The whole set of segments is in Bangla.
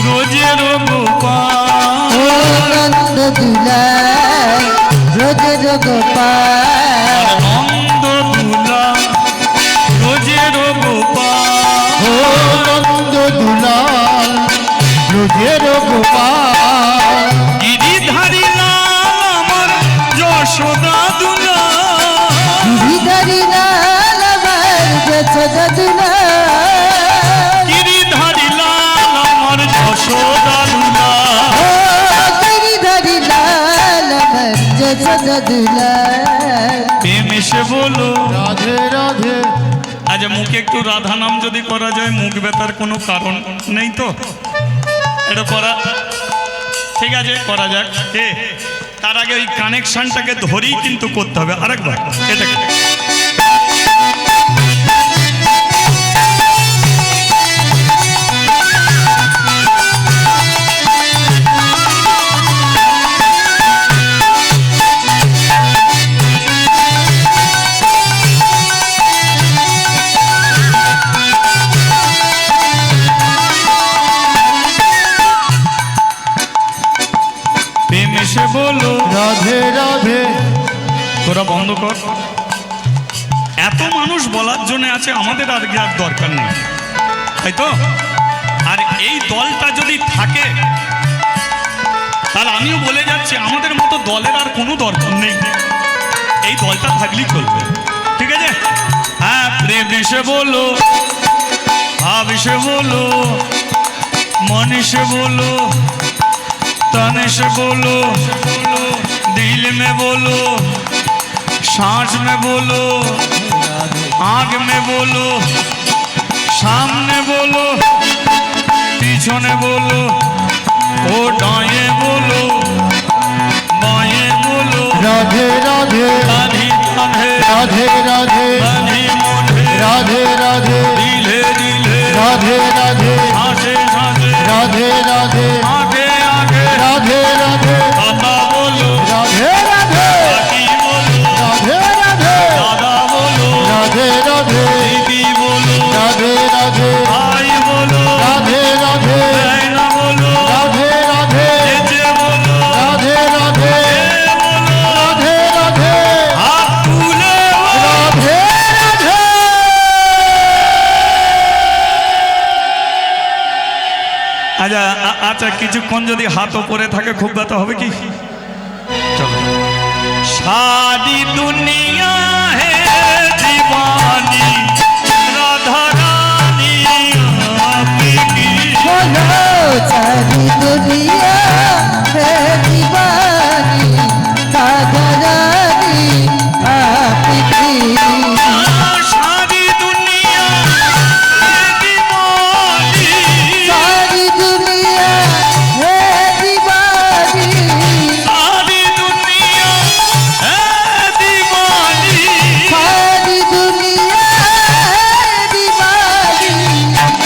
রোজের গোপাল ও নন্দ দুলাল রোজের গোপাল নন্দ দুলাল রোজের গোপাল ও নন্দ দুলাল রোজের গোপাল গিরিধারী লাল আমার যশোদা দুলাল গিরিধারী লাল আমার যশোদা দুলাল গিরিধারী লাল আমার যশোদা দুলাল ও গিরিধারী লাল আমার যশোদা দুলাল প্রেম এসে বলো রাধে রাধে আচ্ছা মুখে একটু রাধা নাম যদি করা যায় মুখ ব্যথার কোনো কারণ নেই তো এটা করা ঠিক আছে করা যাক কে তার আগে ওই কানেকশনটাকে ধরেই কিন্তু করতে হবে আরেকবার এটাকে প্রেম এসে বলো রাধে রাধে তোরা বন্ধ কর এত মানুষ বলার জন্য আছে আমাদের আর দরকার নেই তাই তো আর এই দলটা যদি থাকে তাহলে আমিও বলে যাচ্ছি আমাদের মতো দলের আর কোনো দরকার নেই এই দলটা থাকলেই চলবে ঠিক আছে হ্যাঁ প্রেম এসে বলো ভাব এসে বলো মন এসে বলো तन से बोलो दिल में बोलो सांस में बोलो आग में बोलो सामने बोलो पीछे बोलो ओ दाएं बोलो बाएं बोलो राधे राधे राधे राधे राधे राधे मोढ़े राधे राधे दिले दिले राधे राधे सांसे सांसे राधे राधे आगे आगे राधे राधे दादा बोलो राधे राधे काकी बोलो राधे राधे दादा बोलो राधे राधे दीदी बोलो राधे राधे भाई बोलो राधे राधे बहना बोलो राधे राधे जेजे बोलो राधे राधे ए बोलो राधे राधे हाथ तुले राधे राधे আচ্ছা আচ্ছা কিছুক্ষণ যদি হাত ওপরে থাকে খুব ব্যথা হবে কি চলো সারি দুনিয়া হে दीवानी राधा रानी आपकी बोलो सारी दुनिया है दीवानी राधा रानी आपकी सारी दुनिया है दीवानी सारी दुनिया है दीवानी सारी दुनिया है दीवानी सारी दुनिया है दीवानी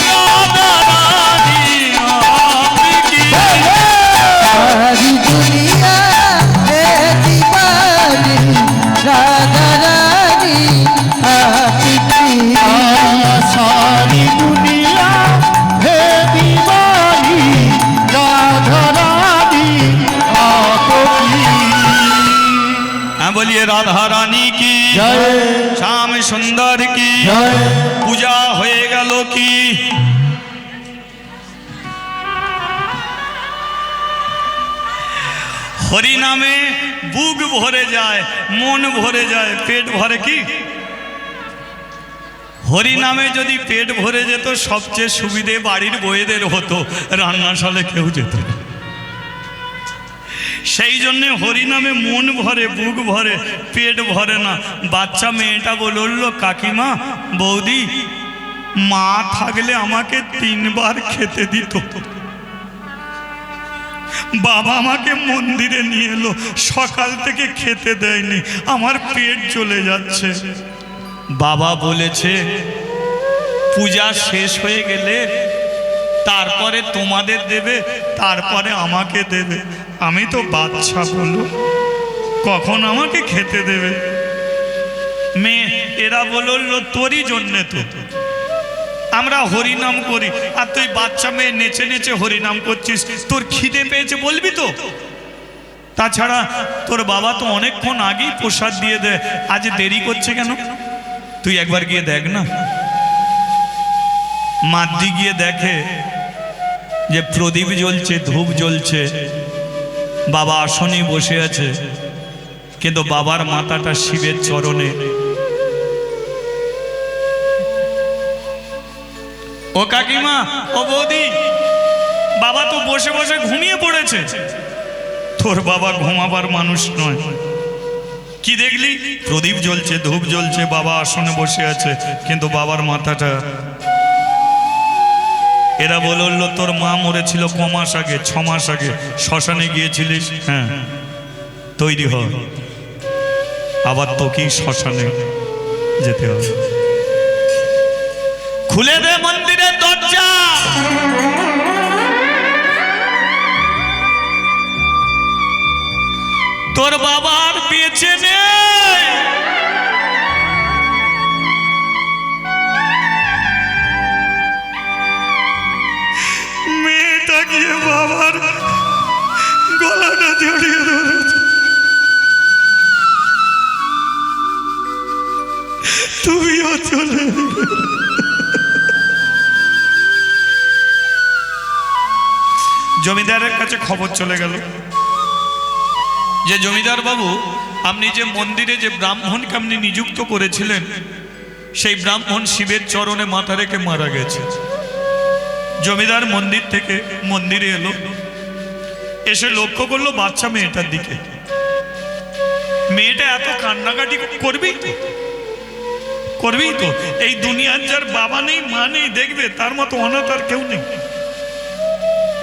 राधा रानी आपकी सारी दुनिया है दीवानी राधा रानी आपकी सारी दुनिया है दीवानी राधा रानी आपकी हाँ बोलिए राधा रानी की जय श्याम सुंदर की जय पूजा হয়ে গেল কি হরি নামে বুক ভরে যায় মন ভরে যায় পেট ভরে কি হরি নামে যদি পেট ভরে যেত সবচেয়ে সুবিধে বাড়ির বউদের হতো রান্নাশালে কেউ যেত না সেই জন্য হরি নামে মন ভরে বুক ভরে পেট ভরে না বাচ্চা মেয়েটা বলল কাকিমা বৌদি মা থাকলে আমাকে 3 বার খেতে দিত বাবা আমাকে মন্দিরে নিয়ে এলো সকাল থেকে খেতে দেয়নি আমার পেট চলে যাচ্ছে বাবা বলেছে পূজা শেষ হয়ে গেলে তারপরে তোমাদের দেবে তারপরে আমাকে দেবে আমি তো বাচ্চা বলো কখন আমাকে খেতে দেবে মেয়ে এরা বলল তোরই জন্যে তো আমরা হরিনাম করি, আর তুই বাচ্চা মেয়ে নেচে নেচে হরিনাম করছিস, তোর খিদে পেয়েছে বলবি তো? তাছাড়া তোর বাবা তো অনেকক্ষণ আগেই প্রসাদ দিয়ে দেয়, আজ দেরি করছে কেন? তুই একবার গিয়ে দেখ না। মাদ্দি গিয়ে দেখে যে প্রদীপ জ্বলছে, ধূপ জ্বলছে, বাবা আসনে বসে আছে, কিন্তু বাবার মাথাটা শিবের চরণে। ও কাকিমা, ও বৌদি, বাবা তো বসে বসে ঘুমিয়ে পড়েছে। তোর বাবা ঘুমাবার মানুষ নয়। কি দেখলি? প্রদীপ জ্বলছে, ধূপ জ্বলছে, বাবা আসনে বসে আছে, কিন্তু বাবার মাথাটা। এরা বলল তোর মা মরেছিল ক মাস আগে, 6 মাস আগে, শ্মশানে গিয়েছিলিস? হ্যাঁ, তৈরি হ, আবার তোকেই শ্মশানে যেতে হবে। খুলে দে মন্দিরের দরজা। তোর বাবার বেঁচে নেই। মেয়েটা গিয়ে বাবার গলাটা জড়িয়ে ধরেছে। তুমিও চলে জমিদারের কাছে খবর চলে গেল যে জমিদার বাবু, আপনি যে মন্দিরে যে ব্রাহ্মণকে আপনি নিযুক্ত করেছিলেন, সেই ব্রাহ্মণ শিবের চরণে মাথা রেখে মারা গেছে। জমিদার মন্দির থেকে মন্দিরে এলো, এসে লক্ষ্য করলো বাচ্চা মেয়েটার দিকে। মেয়েটা এত কান্নাকাটি করবি তো, এই দুনিয়ার যার বাবা নেই, মা নেই, দেখবে তার মতো অনাথ আর কেউ নেই।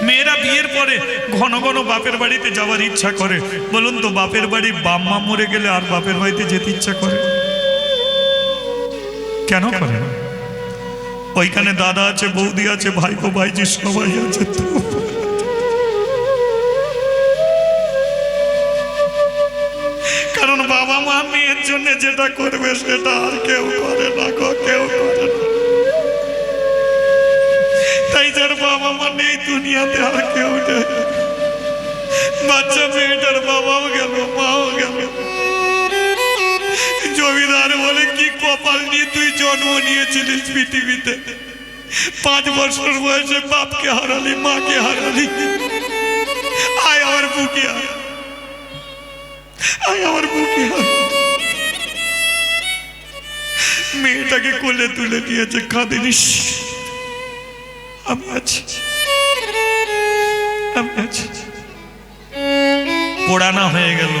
মেয়েরা বিয়ের পরে ঘন ঘন বাপের বাড়িতে যাওয়ার ইচ্ছা করে। বলুন তো, বাপের বাড়ি বাম্মা মরে গেলে আর বাপের বাড়িতে যেতে ইচ্ছা করে কেন করে? ওইখানে দাদা আছে, বৌদি আছে, ভাইপো ভাইজি সবাই আছে। তো কারণ বাবা মা মেয়ের জন্য যেটা করবে সেটা আর কেউ করে না, কেউ করে না। তাই যার বাবা মা নেই দুনিয়াতে আর কেউ নেই। বাচ্চা মেয়েটার বাবাও গেল, মাও গেল। জমিদার বলে, কি কপাল নিয়ে তুই জন্ম নিয়েছিলিস পৃথিবীতে। 5 বছর বয়সে বাপকে হারালি, মাকে হারালি। আয় আমার বুকে, আয় আমার বুকে। মেয়েটাকে কোলে তুলে নিয়েছে, কাঁদিনিস, আমি আছি, আমি আছি। পোড়ানো হয়ে গেল।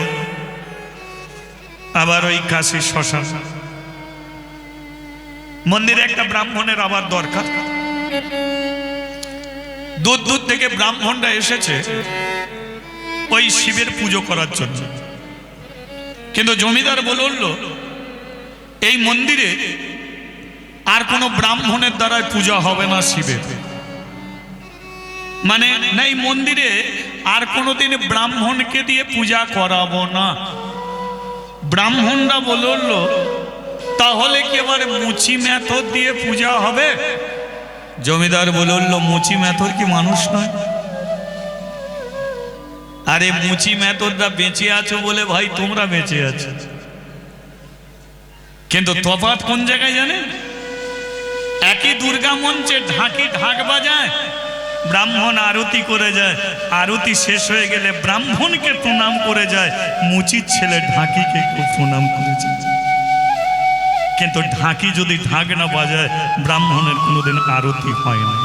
আবার ওই কাশী শ্মশান। মন্দিরে একটা ব্রাহ্মণের আবার দরকার। দূর দূর থেকে ব্রাহ্মণরা এসেছে ওই শিবের পুজো করার জন্য। কিন্তু জমিদার বলল, এই মন্দিরে আর কোনো ব্রাহ্মণের দ্বারা পূজা হবে না শিবের। মানে এই মন্দিরে আর কোনোদিন ব্রাহ্মণকে দিয়ে পূজা করাবো না। ব্রাহ্মণরা বলল, তাহলে কি এবারে মুচি মেথর দিয়ে পূজা হবে? জমিদার বলল, মুচি মেথর কি মানুষ নয়? আরে মুচি মেথররা বেঁচে আছো বলে ভাই তোমরা বেঁচে আছো, কিন্তু তফাৎ কোন জায়গায় জানেন? একই দুর্গা মঞ্চে ঢাকি ঢাক বাজায়, ব্রাহ্মণ আরতি করে যায়, আরতি শেষ হয়ে গেলে ব্রাহ্মণকে প্রণাম করে যায়, মুচির ছেলে ঢাকিকে প্রণাম করে যায়। কিন্তু ঢাকি যদি ঢাক না বাজায়, ব্রাহ্মণের কোনোদিন আরতি হয় না।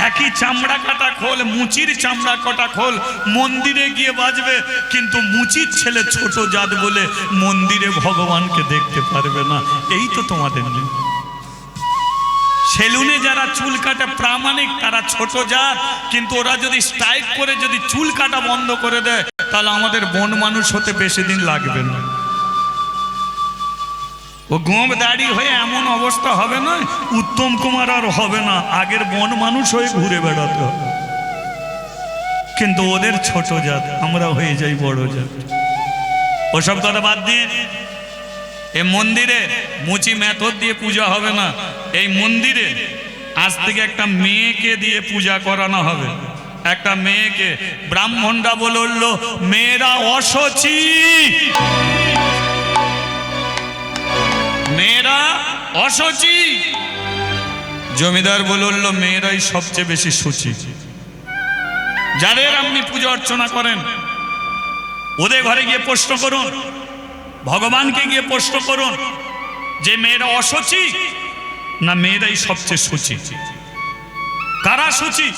একই চামড়া কাটা খোল, মুচির চামড়া কাটা খোল মন্দিরে গিয়ে বাজবে, কিন্তু মুচির ছেলে ছোট জাত বলে মন্দিরে ভগবানকে দেখতে পারবে না। এই তো তোমাদের নিয়ম। সেলুনে যারা চুল কাটে প্রামাণিক, তারা ছোট জাত, কিন্তু ওরা যদি স্ট্রাইক করে যদি চুল কাটা বন্ধ করে দেয়, তাহলে আমাদের বন মানুষ হতে বেশি দিন লাগবে না। ও গোঁপ দাড়ি হয়ে এমন অবস্থা হবে না, উত্তম কুমার আর হবে না, আগের বন মানুষ হয়ে ঘুরে বেড়াতে হবে। কিন্তু ওদের ছোট জাত, আমরা হয়ে যাই বড় জাত। ওসব কথা বাদ দিয়ে এ মন্দিরে মুচি মেথর দিয়ে পূজা হবে না, এই মন্দিরে আজ থেকে একটা মেয়েকে দিয়ে পূজা করানো হবে। একটা মেয়েকে ব্রাহ্মণরা বলল মেয়েরা অসুচি, মেয়েরা অসুচি। জমিদার বলল মেয়েরাই সবচেয়ে বেশি শুচি। যাদের আপনি পূজা অর্চনা করেন ওদের ঘরে গিয়ে প্রশ্ন করুন, ভগবানকে গিয়ে প্রশ্ন করুন যে মেয়েরা অসুচি না মেয়েরাই সবচেয়ে শুচি, কারা শুচি?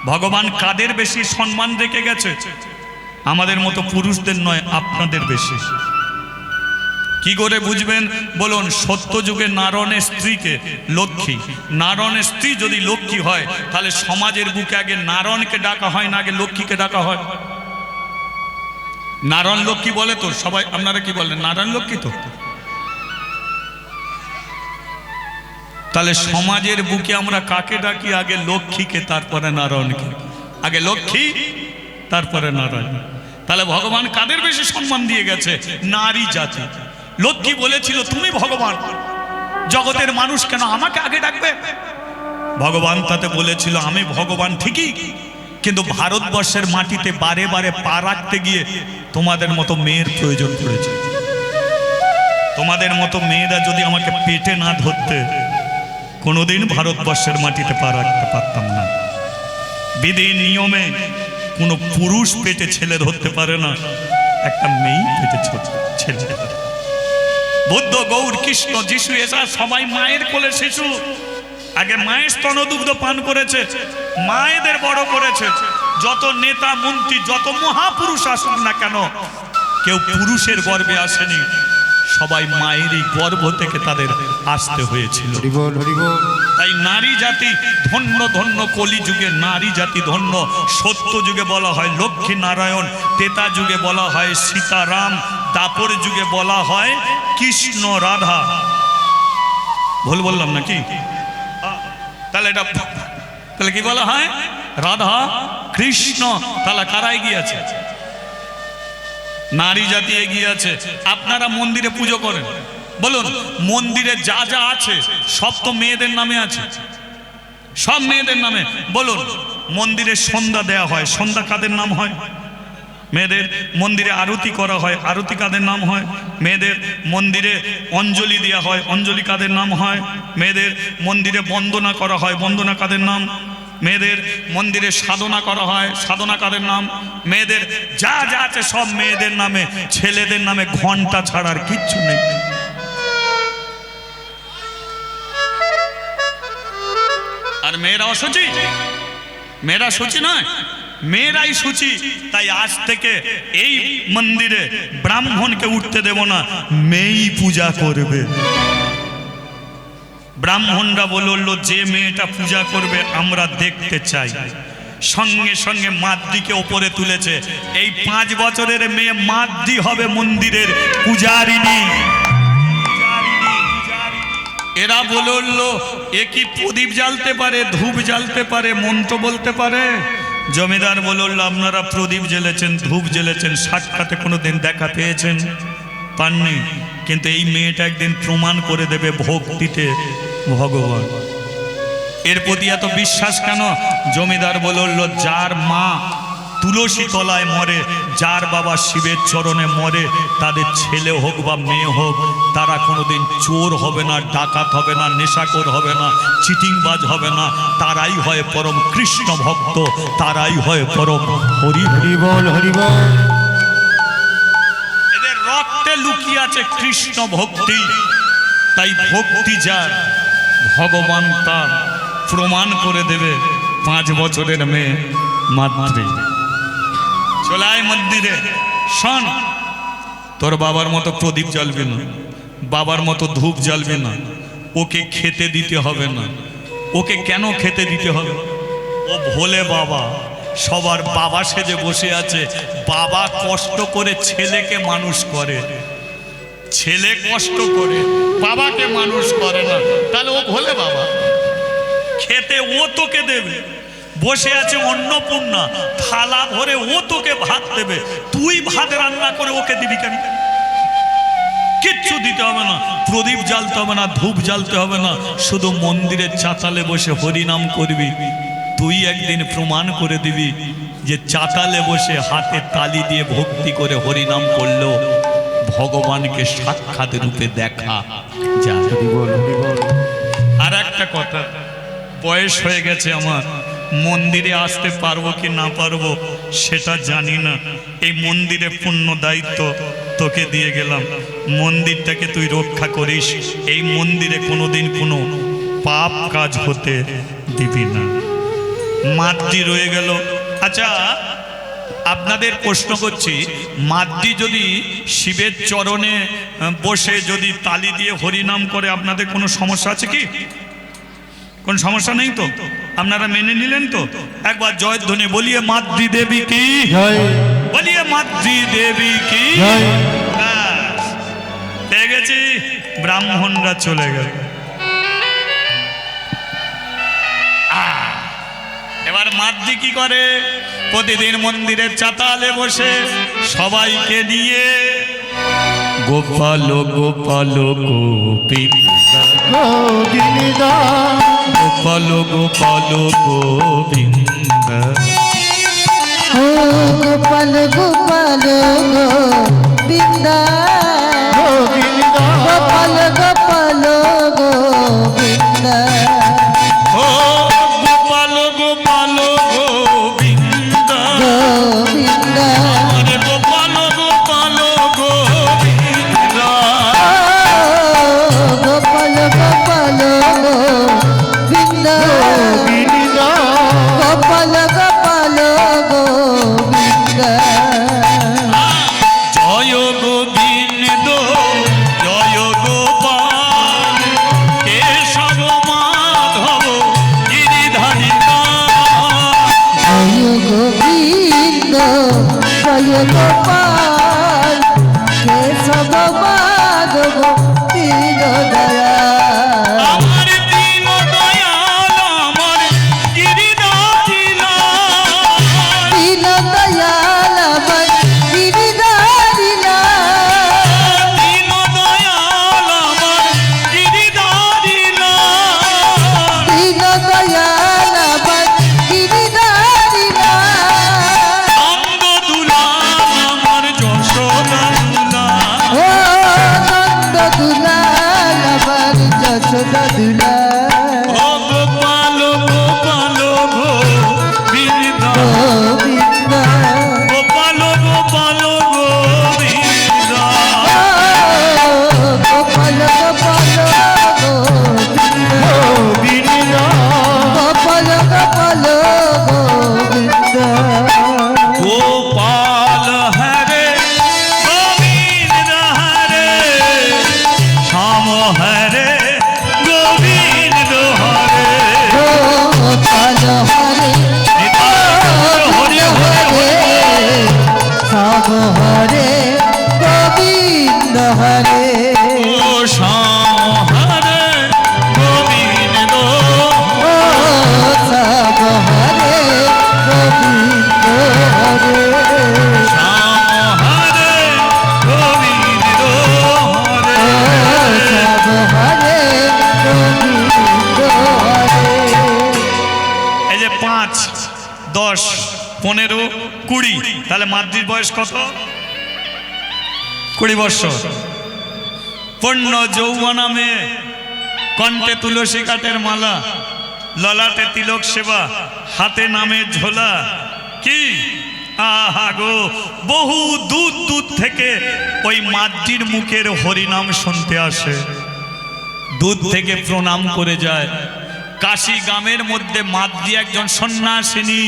ভগবান কাদের বেশি সম্মান রেখে গেছে? আমাদের মতো পুরুষদের নয়, আপনাদের বেশি। কি করে বুঝবেন বলুন? সত্য যুগে নারায়ণের স্ত্রীকে লক্ষ্মী, নারায়ণের স্ত্রী যদি লক্ষ্মী হয় তাহলে সমাজের বুকে আগে নারায়ণকে ডাকা হয় না আগে লক্ষ্মীকে ডাকা হয়? নারায়ণ লক্ষ্মী বলে তো সবাই, আপনারা কি বলেন? নারায়ণ লক্ষ্মী তো। তাহলে সমাজের বুকে আমরা কাকে ডাকি? আগে লক্ষ্মীকে, তারপরে নারায়ণকে। আগে লক্ষ্মী তারপরে নারায়ণ। তাহলে ভগবান কাদের বেশি সম্মান দিয়ে গেছে? নারী জাতি। লক্ষ্মী বলেছিল তুমি ভগবান, জগতের মানুষ কেন আমাকে আগে ডাকবে? ভগবান তাতে বলেছিল আমি ভগবান ঠিকই, কিন্তু ভারতবর্ষের মাটিতে বারে বারে পা রাখতে গিয়ে তোমাদের মতো মেয়ের প্রয়োজন পড়েছে। তোমাদের মতো মেয়েরা যদি আমাকে পেটে না ধরতে কোনোদিন ভারতবর্ষের মাটিতে পা রাখতে পারতাম না। বিধি নিয়মে কোনো পুরুষ পেটে ছেলে ধরতে পারে না, একটা মেয়ে পেটে ছেলে ধরে। বুদ্ধ, গৌর, কৃষ্ণ, যিশু এসা সবাই মায়ের কোলে শিশু। আগে মায়ের স্তনদুগ্ধ পান করেছে, মায়েদের বড় করেছে। যত নেতা মন্ত্রী, যত মহাপুরুষ আসুক না কেন, কেউ পুরুষের গর্ভে আসেনি, সবাই মায়েরই গর্ভ থেকে তাদের আসতে হয়েছিল। তাই নারী জাতি ধন্য, ধন্য কলি যুগে নারী জাতি ধন্য। সত্য যুগে বলা হয় লক্ষ্মী নারায়ণ, তেতা যুগে বলা হয় সীতারাম, দাপর যুগে বলা হয় কৃষ্ণ রাধা। ভুল বললাম নাকি? তাহলে এটা তাহলে কি বলা হয়? রাধা কৃষ্ণ। তাহলে কারা এগিয়ে আছে? নারী জাতি এগিয়ে আছে। আপনারা মন্দিরে পুজো করেন, বলুন মন্দিরে যা যা আছে সব তো মেয়েদের নামে আছে, সব মেয়েদের নামে। বলুন মন্দিরে সন্ধ্যা দেয়া হয়, সন্ধ্যা কাদের নাম হয়? মেয়েদের। মন্দিরে আরতি করা হয়, আরতি কাদের নাম হয়? মেয়েদের। মন্দিরে অঞ্জলি দেওয়া হয়, অঞ্জলি কাদের নাম হয়? মেয়েদের। মন্দিরে বন্দনা করা হয়, বন্দনা কাদের নাম? মেয়েদের। মন্দিরে সাধনা করা হয়, সাধনা কাদের নাম? মেয়েদের। যা যা আছে সব মেয়েদের নামে, ছেলেদের নামে ঘন্টা ছাড়ার কিচ্ছু নেই। আর মেয়েরা অসুচি? মেয়েরা শুচি নয়, মেয়েরাই শুচি। তাই আজ থেকে এই মন্দিরে ব্রাহ্মণকে উঠতে দেব না, মেয়েই পূজা করবে। ব্রাহ্মণরা বলল যে মেয়েটা পূজা করবে আমরা দেখতে চাই। সঙ্গে সঙ্গে মাদ্রিকে ওপরে তুলেছে। এই 5 বছরের মেয়ে মাদ্রি হবে মন্দিরের পূজারিনী। এরা বলল এ কি প্রদীপ জ্বালতে পারে, ধূপ জ্বালতে পারে, মন্ত্র বলতে পারে? জমিদার বলল আপনারা প্রদীপ জ্বেলেছেন, ধূপ জ্বেলেছেন, সাক্ষাতে কোনোদিন দেখা পেয়েছেন? পাননি। কিন্তু এই মেয়েটা একদিন প্রমাণ করে দেবে ভক্তিতে ভগবান। এর প্রতি এত বিশ্বাস কেন? জমিদার বলল যার মা তুলসী তলায় মরে, যার বাবা শিবের চরণে মরে, তাদের ছেলে হোক বা মেয়ে হোক, তারা কোনোদিন চোর হবে না, ডাকাত হবে না, নেশাখোর হবে না, চিটিংবাজ হবে না। তারাই হয় পরম কৃষ্ণ ভক্ত, তারাই হয় পরম হরি হরি বল, হরি বল। এদের রক্তে লুকিয়ে আছে কৃষ্ণ ভক্তি। তাই ভক্তি যার, ভগবান তার প্রমাণ করে দেবে। 5 বছরের মেয়ে মাদ্রি চলায় মন্দিরে। শোন, তোর বাবার মতো প্রদীপ জ্বালবে না, বাবার মতো ধূপ জ্বালবে না, ওকে খেতে দিতে হবে না। ওকে কেন খেতে দিতে হবে? ও ভোলে বাবা, সবার বাবা সেজে বসে আছে। বাবা কষ্ট করে ছেলেকে মানুষ করে, ছেলে কষ্ট করে বাবাকে মানুষ করে না। তাহলে ও ভোলে বাবা, খেতে ও তোকে দেবে। বসে আছে অন্নপূর্ণা, থালা ভরে ও তোকে ভাত দেবে। তুই ভাত রান্না করে ওকে দিবি কেন? কিচ্ছু দিতে হবে না, প্রদীপ জ্বালতে হবে না, ধূপ জ্বালতে হবে না, শুধু মন্দিরের চাতালে বসে হরিনাম করবি। তুই একদিন প্রমাণ করে দিবি যে চাতালে বসে হাতে তালি দিয়ে ভক্তি করে হরিনাম করলো ভগবানকে সাক্ষাৎ রূপে দেখা যায়। আর একটা কথা, বয়স হয়ে গেছে আমার, মন্দিরে আসতে পারবো কি না পারবো সেটা জানি না। এই মন্দিরে পূর্ণ দায়িত্ব তোকে দিয়ে গেলাম, মন্দিরটাকে তুই রক্ষা করিস। এই মন্দিরে কোনোদিন কোনো পাপ কাজ হতে দিবি না। মাতৃ রয়ে গেল। আচ্ছা, আপনাদের প্রশ্ন করছি, মাতৃ যদি শিবের চরণে বসে যদি তালি দিয়ে হরিনাম করে আপনাদের কোনো সমস্যা আছে কি? কোন সমস্যা নেই তো? আপনারা মেনে নিলেন তো? একবার জয়ধ্বনি বলিয়ে মাতৃ দেবী কি জয়, বলিয়ে মাতৃ দেবী কি। জয়। ব্যাস, পেয়ে গেছি। ব্রাহ্মণরা চলে গেল। এবার মাতৃ কি করে? প্রতিদিন মন্দিরের চাতালে বসে সবাইকে নিয়ে গোপাল গোপাল গোপিন গোবিন্দা, গোপাল গোপাল গোবিন্দ, ও গোপাল গোপাল গোবিন্দা, গোবিন্দা, গোপাল গোপাল গোবিন্দা, ও গোপাল গোপাল গোবিন্দ, গোবিন্দা, আরে গোপাল গোপাল গোবিন্দ, ও গোপাল গোপাল গোবিন্দা, গোপাল গোপাল গোবিন্দা। জয় গোবিন্দ জয় গোপাল কেশব মাধব গিরিধারী জয় গোবিন্দ জয় গোপাল কেশব মাধব দীন দয়াল। আমার দীন দয়াল আমার গিরিধারী দীন দয়াল আমার গিরিধারী লাল। দীন দয়াল আমার গিরিধারী দীন দয়াল আমার গিরিধারী লাল। নন্দ দুলাল আমার যশোদা দুলাল, ও নন্দ দুলাল আমার যশোদা দুলাল। ও গোপাল গোপাল গোবিন্দ, গোবিন্দ, গোপাল গোপাল গোবিন্দ, গোপাল গোপাল গোবিন্দ, গোপাল গোপাল গোবিন্দ। গোপাল হরে গোবিন্দ হরে শ্যাম হরে গোবিন্দ হরে গোপাল হরে হরে হরে সব হরে গোবিন্দ হরে। ও শ্যাম হরে গোবিন্দ, ও সব হরে গোবিন্দ হরে। শ্যাম হরে গোবিন্দ হরে। সব হরে গোবিন্দ হরে। এই যে 5, 10, 15, 20, তাহলে মাতৃর বয়স কত? 20 বৎসর। পূর্ণ যৌবনা মেয়ে, কণ্ঠে তুলসী কাঠের মালা, ললাটে তিলক সেবা, হাতে নামের ঝোলা। কি আহা গো, বহু দূর দূর থেকে ওই মাতৃর মুখের হরিনাম শুনতে আসে, দূর থেকে প্রণাম করে যায়। কাশী গ্রামের মধ্যে মাতৃ একজন সন্ন্যাসিনী।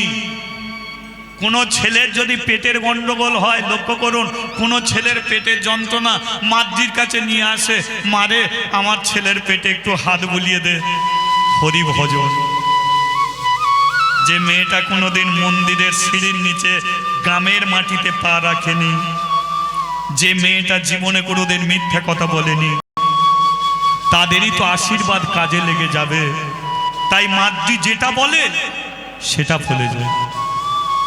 কোনো ছেলের যদি পেটের গন্ডগোল হয়, লক্ষ্য করুন, কোনো ছেলের পেটের যন্ত্রণা মাতৃর কাছে নিয়ে আসে, মারে আমার ছেলের পেটে একটু হাত বুলিয়ে দে। হরি ভজন। যে মেয়েটা কোনোদিন মন্দিরের সিঁড়ির নিচে গ্রামের মাটিতে পা রাখেনি, যে মেয়েটা জীবনে কোনোদিন মিথ্যা কথা বলেনি, তাদেরই তো আশীর্বাদ কাজে লেগে যাবে। তাই মাতৃ যেটা বলে সেটা ফলে যায়।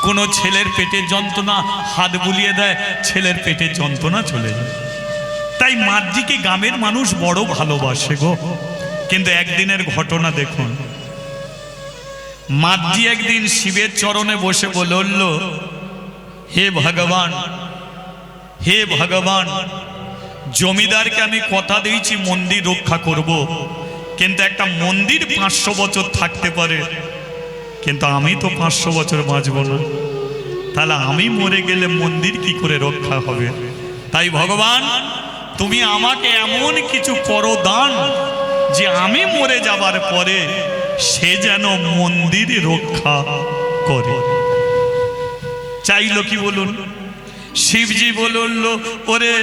কোনো ছেলের পেটের যন্ত্রণা হাত বুলিয়ে দেয়, ছেলের পেটের যন্ত্রণা চলে যায়। তাই মাদ্রিকে গ্রামের মানুষ বড় ভালোবাসে গো। কিন্তু একদিনের ঘটনা দেখুন, মাদ্রি একদিন শিবের চরণে বসে বলল, হে ভগবান, হে ভগবান, জমিদারকে আমি কথা দিয়েছি মন্দির রক্ষা করব, কিন্তু একটা মন্দির 500 বছর থাকতে পারে, কিন্তু আমি তো 500 বছর বাঁচব না, তাহলে আমি মরে গেলে মন্দির কি করে রক্ষা হবে? তাই ভগবান, তুমি আমাকে এমন কিছু করো দান যে আমি মরে যাবার পরে সে যেন মন্দির রক্ষা করে। চাইলো কি বলুন? শিবজি বলল, ওরে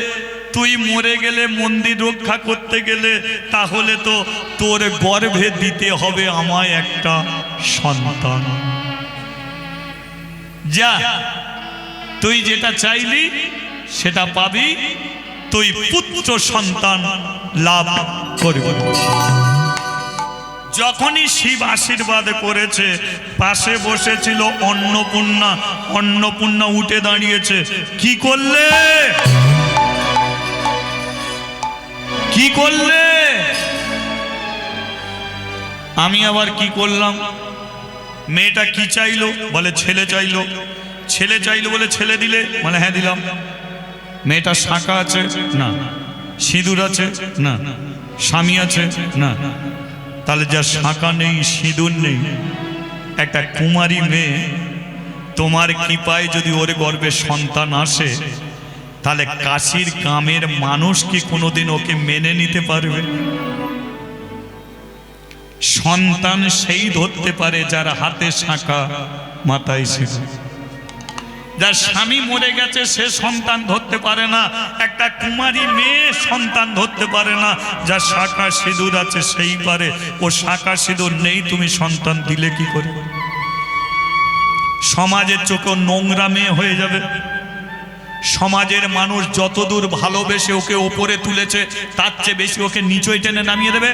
তুই মরে গেলে মন্দির রক্ষা করতে গেলে তাহলে তো তোর গর্ভে দিতে হবে আমায় একটা সন্তান। যা, তুই যেটা চাইলি সেটা পাবি, তুই পুত্র সন্তান লাভ করবি। যখনই শিব আশীর্বাদ করেছে, পাশে বসেছিল অন্নপূর্ণা। অন্নপূর্ণা উঠে দাঁড়িয়েছে, কি করলে, কি করলে? আমি আবার কি করলাম? মেয়েটা কি চাইলো? বলে ছেলে চাইলো। ছেলে চাইলো বলে ছেলে দিলে? মানে হ্যাঁ দিলাম। মেয়েটার শাঁখা আছে? না। সিঁদুর আছে? না। স্বামী আছে? না। তাহলে যা শাঁখা নেই, সিঁদুর নেই, একটা কুমারী মেয়ে, তোমার কৃপায় যদি ওর গর্ভে সন্তান আসে, তাহলে কাশীর গ্রামের মানুষ কি কোনোদিন ওকে মেনে নিতে পারবে? সন্তান সেই ধরতে পারে যার হাতে শাঁখা, মাথায় সিঁদুর। যার স্বামী মরে গেছে সে সন্তান ধরতে পারে না, একটা কুমারী মেয়ে সন্তান ধরতে পারে না। যার শাঁখা সিঁদুর আছে সেই পারে। ও শাঁখা সিঁদুর নেই, তুমি সন্তান দিলে কি করে? সমাজের চোখে নোংরা মেয়ে হয়ে যাবে। সমাজের মানুষ যতদূর ভালোবেসে ওকে ওপরে তুলেছে তার চেয়ে বেশি ওকে নিচে টেনে নামিয়ে দেবে।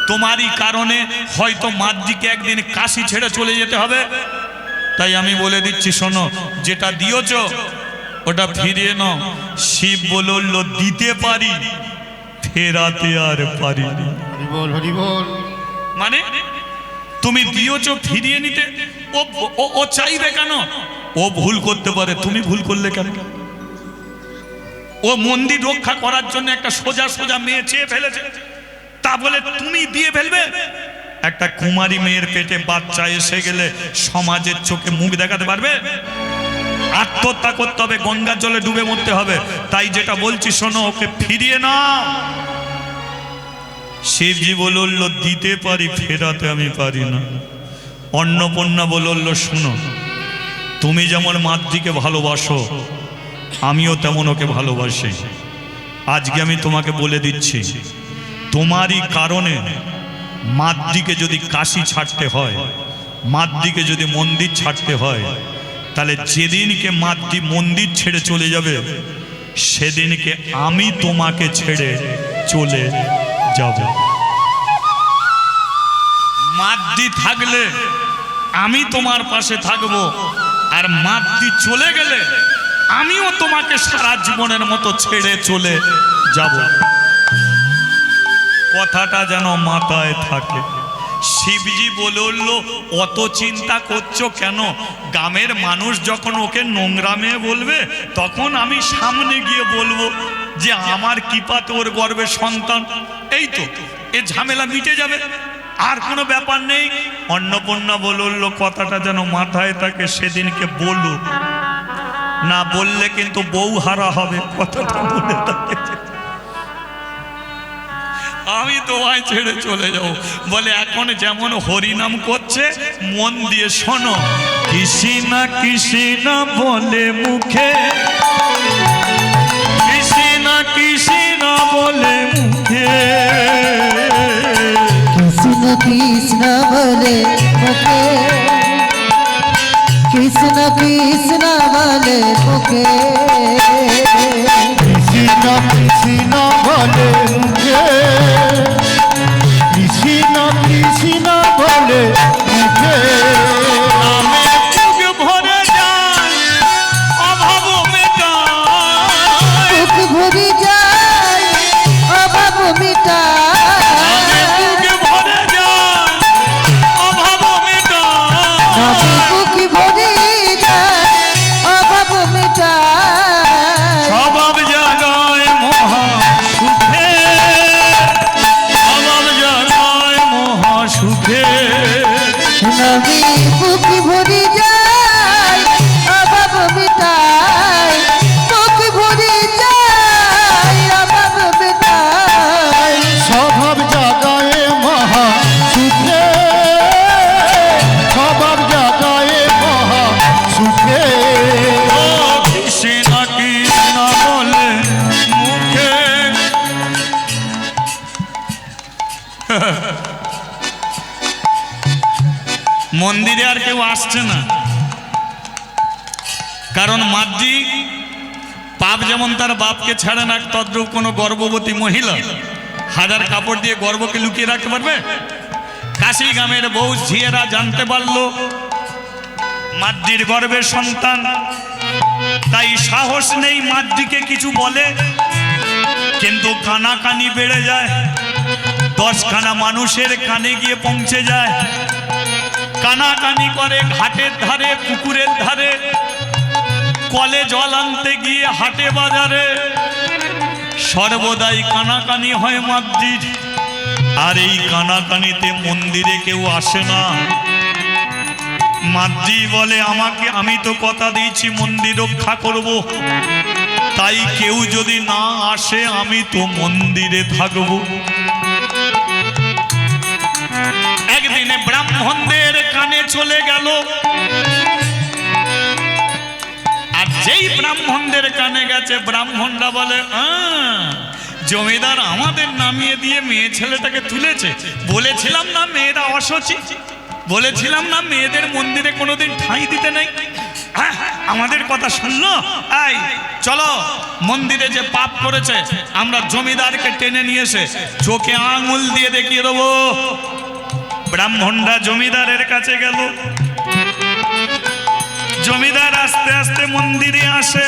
তোমারই কারণে হয়তো মাদ্রিকে একদিন কাশি ছেড়ে চলে যেতে হবে। তাই আমি বলে দিচ্ছি, শোনো, যেটা দিয়েছ ওটা ফিরিয়ে নাও। শিব বলল, দিতে পারি, ফেরাতে আর পারি না। মানে তুমি দিয়েছ, ফিরিয়ে নিতে ও চাইবে কেন? ও ভুল করতে পারে, তুমি ভুল করলে কেন? ও মন্দির রক্ষা করার জন্য একটা সোজা সোজা মেয়ে চেয়ে ফেলেছে, তা বলে তুমি দিয়ে ফেলবে? একটা কুমারী মেয়ের পেটে বাচ্চা এসে গেলে সমাজের চোখে মুখ দেখাতে পারবে? আত্মহত্যা করতে হবে, গঙ্গার জলে ডুবে মরতে হবে। তাই যেটা বলছি শোনো, ওকে ফিরিয়ে নাও। শিবজি বলল, দিতে পারি, ফেরাতে আমি পারি না। অন্নপূর্ণা বলল, শোনো, তুমি যেমন মাদ্রিকে ভালোবাসো, আমিও তেমন ওকে ভালোবাসি। আজকে আমি তোমাকে বলে দিচ্ছি, তোমারই কারণে মাদ্রিকে যদি কাশি ছাড়তে হয়, মাদ্রিকে যদি মন্দির ছাড়তে হয়, তাহলে যেদিনকে মাদ্রি মন্দির ছেড়ে চলে যাবে সেদিনকে আমি তোমাকে ছেড়ে চলে যাব। মাদ্রি থাকলে আমি তোমার পাশে থাকব, আর মাদ্রি চলে গেলে আমিও তোমাকে সারা জীবনের মতো ছেড়ে চলে যাব। কথাটা যেন মাথায় থাকে। শিবজি বলল, অত চিন্তা করছো কেন? গ্রামের মানুষ যখন ওকে নোংরা মেয়ে বলবে, তখন আমি সামনে গিয়ে বলবো যে আমার কৃপাতে ওর গর্ভে সন্তান। এই তো এ ঝামেলা মিটে যাবে, আর কোনো ব্যাপার নেই। অন্নপূর্ণা বলল, কথাটা যেন মাথায় থাকে, সেদিনকে বলো, না বললে কিন্তু বউ হারা হবে। কথাটা মনে থাকে, আমি তোমায় ছেড়ে চলে যাব। বলে এখন যেমন হরিনাম করছে, মন দিয়ে শোনো, কৃষ্ণ কৃষ্ণ বলে মুখে, কৃষ্ণ কৃষ্ণ বলে মুখে, কৃষ্ণ কৃষ্ণ বলে মুখে, কৃষ্ণ কৃষ্ণ বলে মুখে, কৃষ্ণ কৃষ্ণ বলে মুখে, কৃষ্ণ কৃষ্ণ বলে মুখে, নামে বুক ভরে যায়, অভাব মেটায়, বুক ভরে যায়, বুকি ভরি যায় অভাব মিটায় বুকি ভরি যায় অভাব মিটায় স্বভাব জাগায় মহা সুখে, স্বভাব জাগায় মহা সুখে। ও কৃষ্ণ কৃষ্ণ বলে মুখে মন্দিরে আর কেউ আসছে না, কারণ মাদ্রি পাপ যেমন তার বাপকে ছাড়ে না, তদ্রূপ কোনো গর্ভবতী মহিলা হাজার কাপড় দিয়ে গর্ভকে লুকিয়ে রাখতে পারবে? কাশি গ্রামের বউ ঝিয়েরা জানতে পারলো মাদ্রির গর্ভের সন্তান, তাই সাহস নেই মাদ্রিকে কিছু বলে, কিন্তু কানাকানি বেড়ে যায়, 10খানা মানুষের কানে গিয়ে পৌঁছে যায়। কানাকানি করে ঘাটের ধারে, পুকুরের ধারে, কলে জল আনতে গিয়ে হাটে বাজারে, সর্বদাই কানাকানি হয় মাদ্রির। আর এই কানাকানিতে মন্দিরে কেউ আসে না। মাদ্রি বলে আমি তো কথা দিয়েছি মন্দির রক্ষা করব, তাই কেউ যদি না আসে আমি তো মন্দিরে থাকব। একদিনে ব্রাহ্মণদের কানে চলে গেল, আর যেই ব্রাহ্মণদের কানে গেছে ব্রাহ্মণরা বলে জমিদার আমাদের নামিয়ে দিয়ে মেয়ে ছেলেটাকে তুলেছে, বলেছিলাম না মেয়েরা অসুচি, বলেছিলাম না মেয়েদের মন্দিরে কোনোদিন ঠাঁই দিতে নেই, আমাদের কথা শুনলো। এই চলো মন্দিরে যে পাপ করেছে আমরা জমিদারকে টেনে নিয়ে এসে চোখে আঙুল দিয়ে দেখিয়ে দেবো। ব্রাহ্মণরা জমিদারের কাছে গেল, জমিদার আস্তে আস্তে মন্দিরে আসে,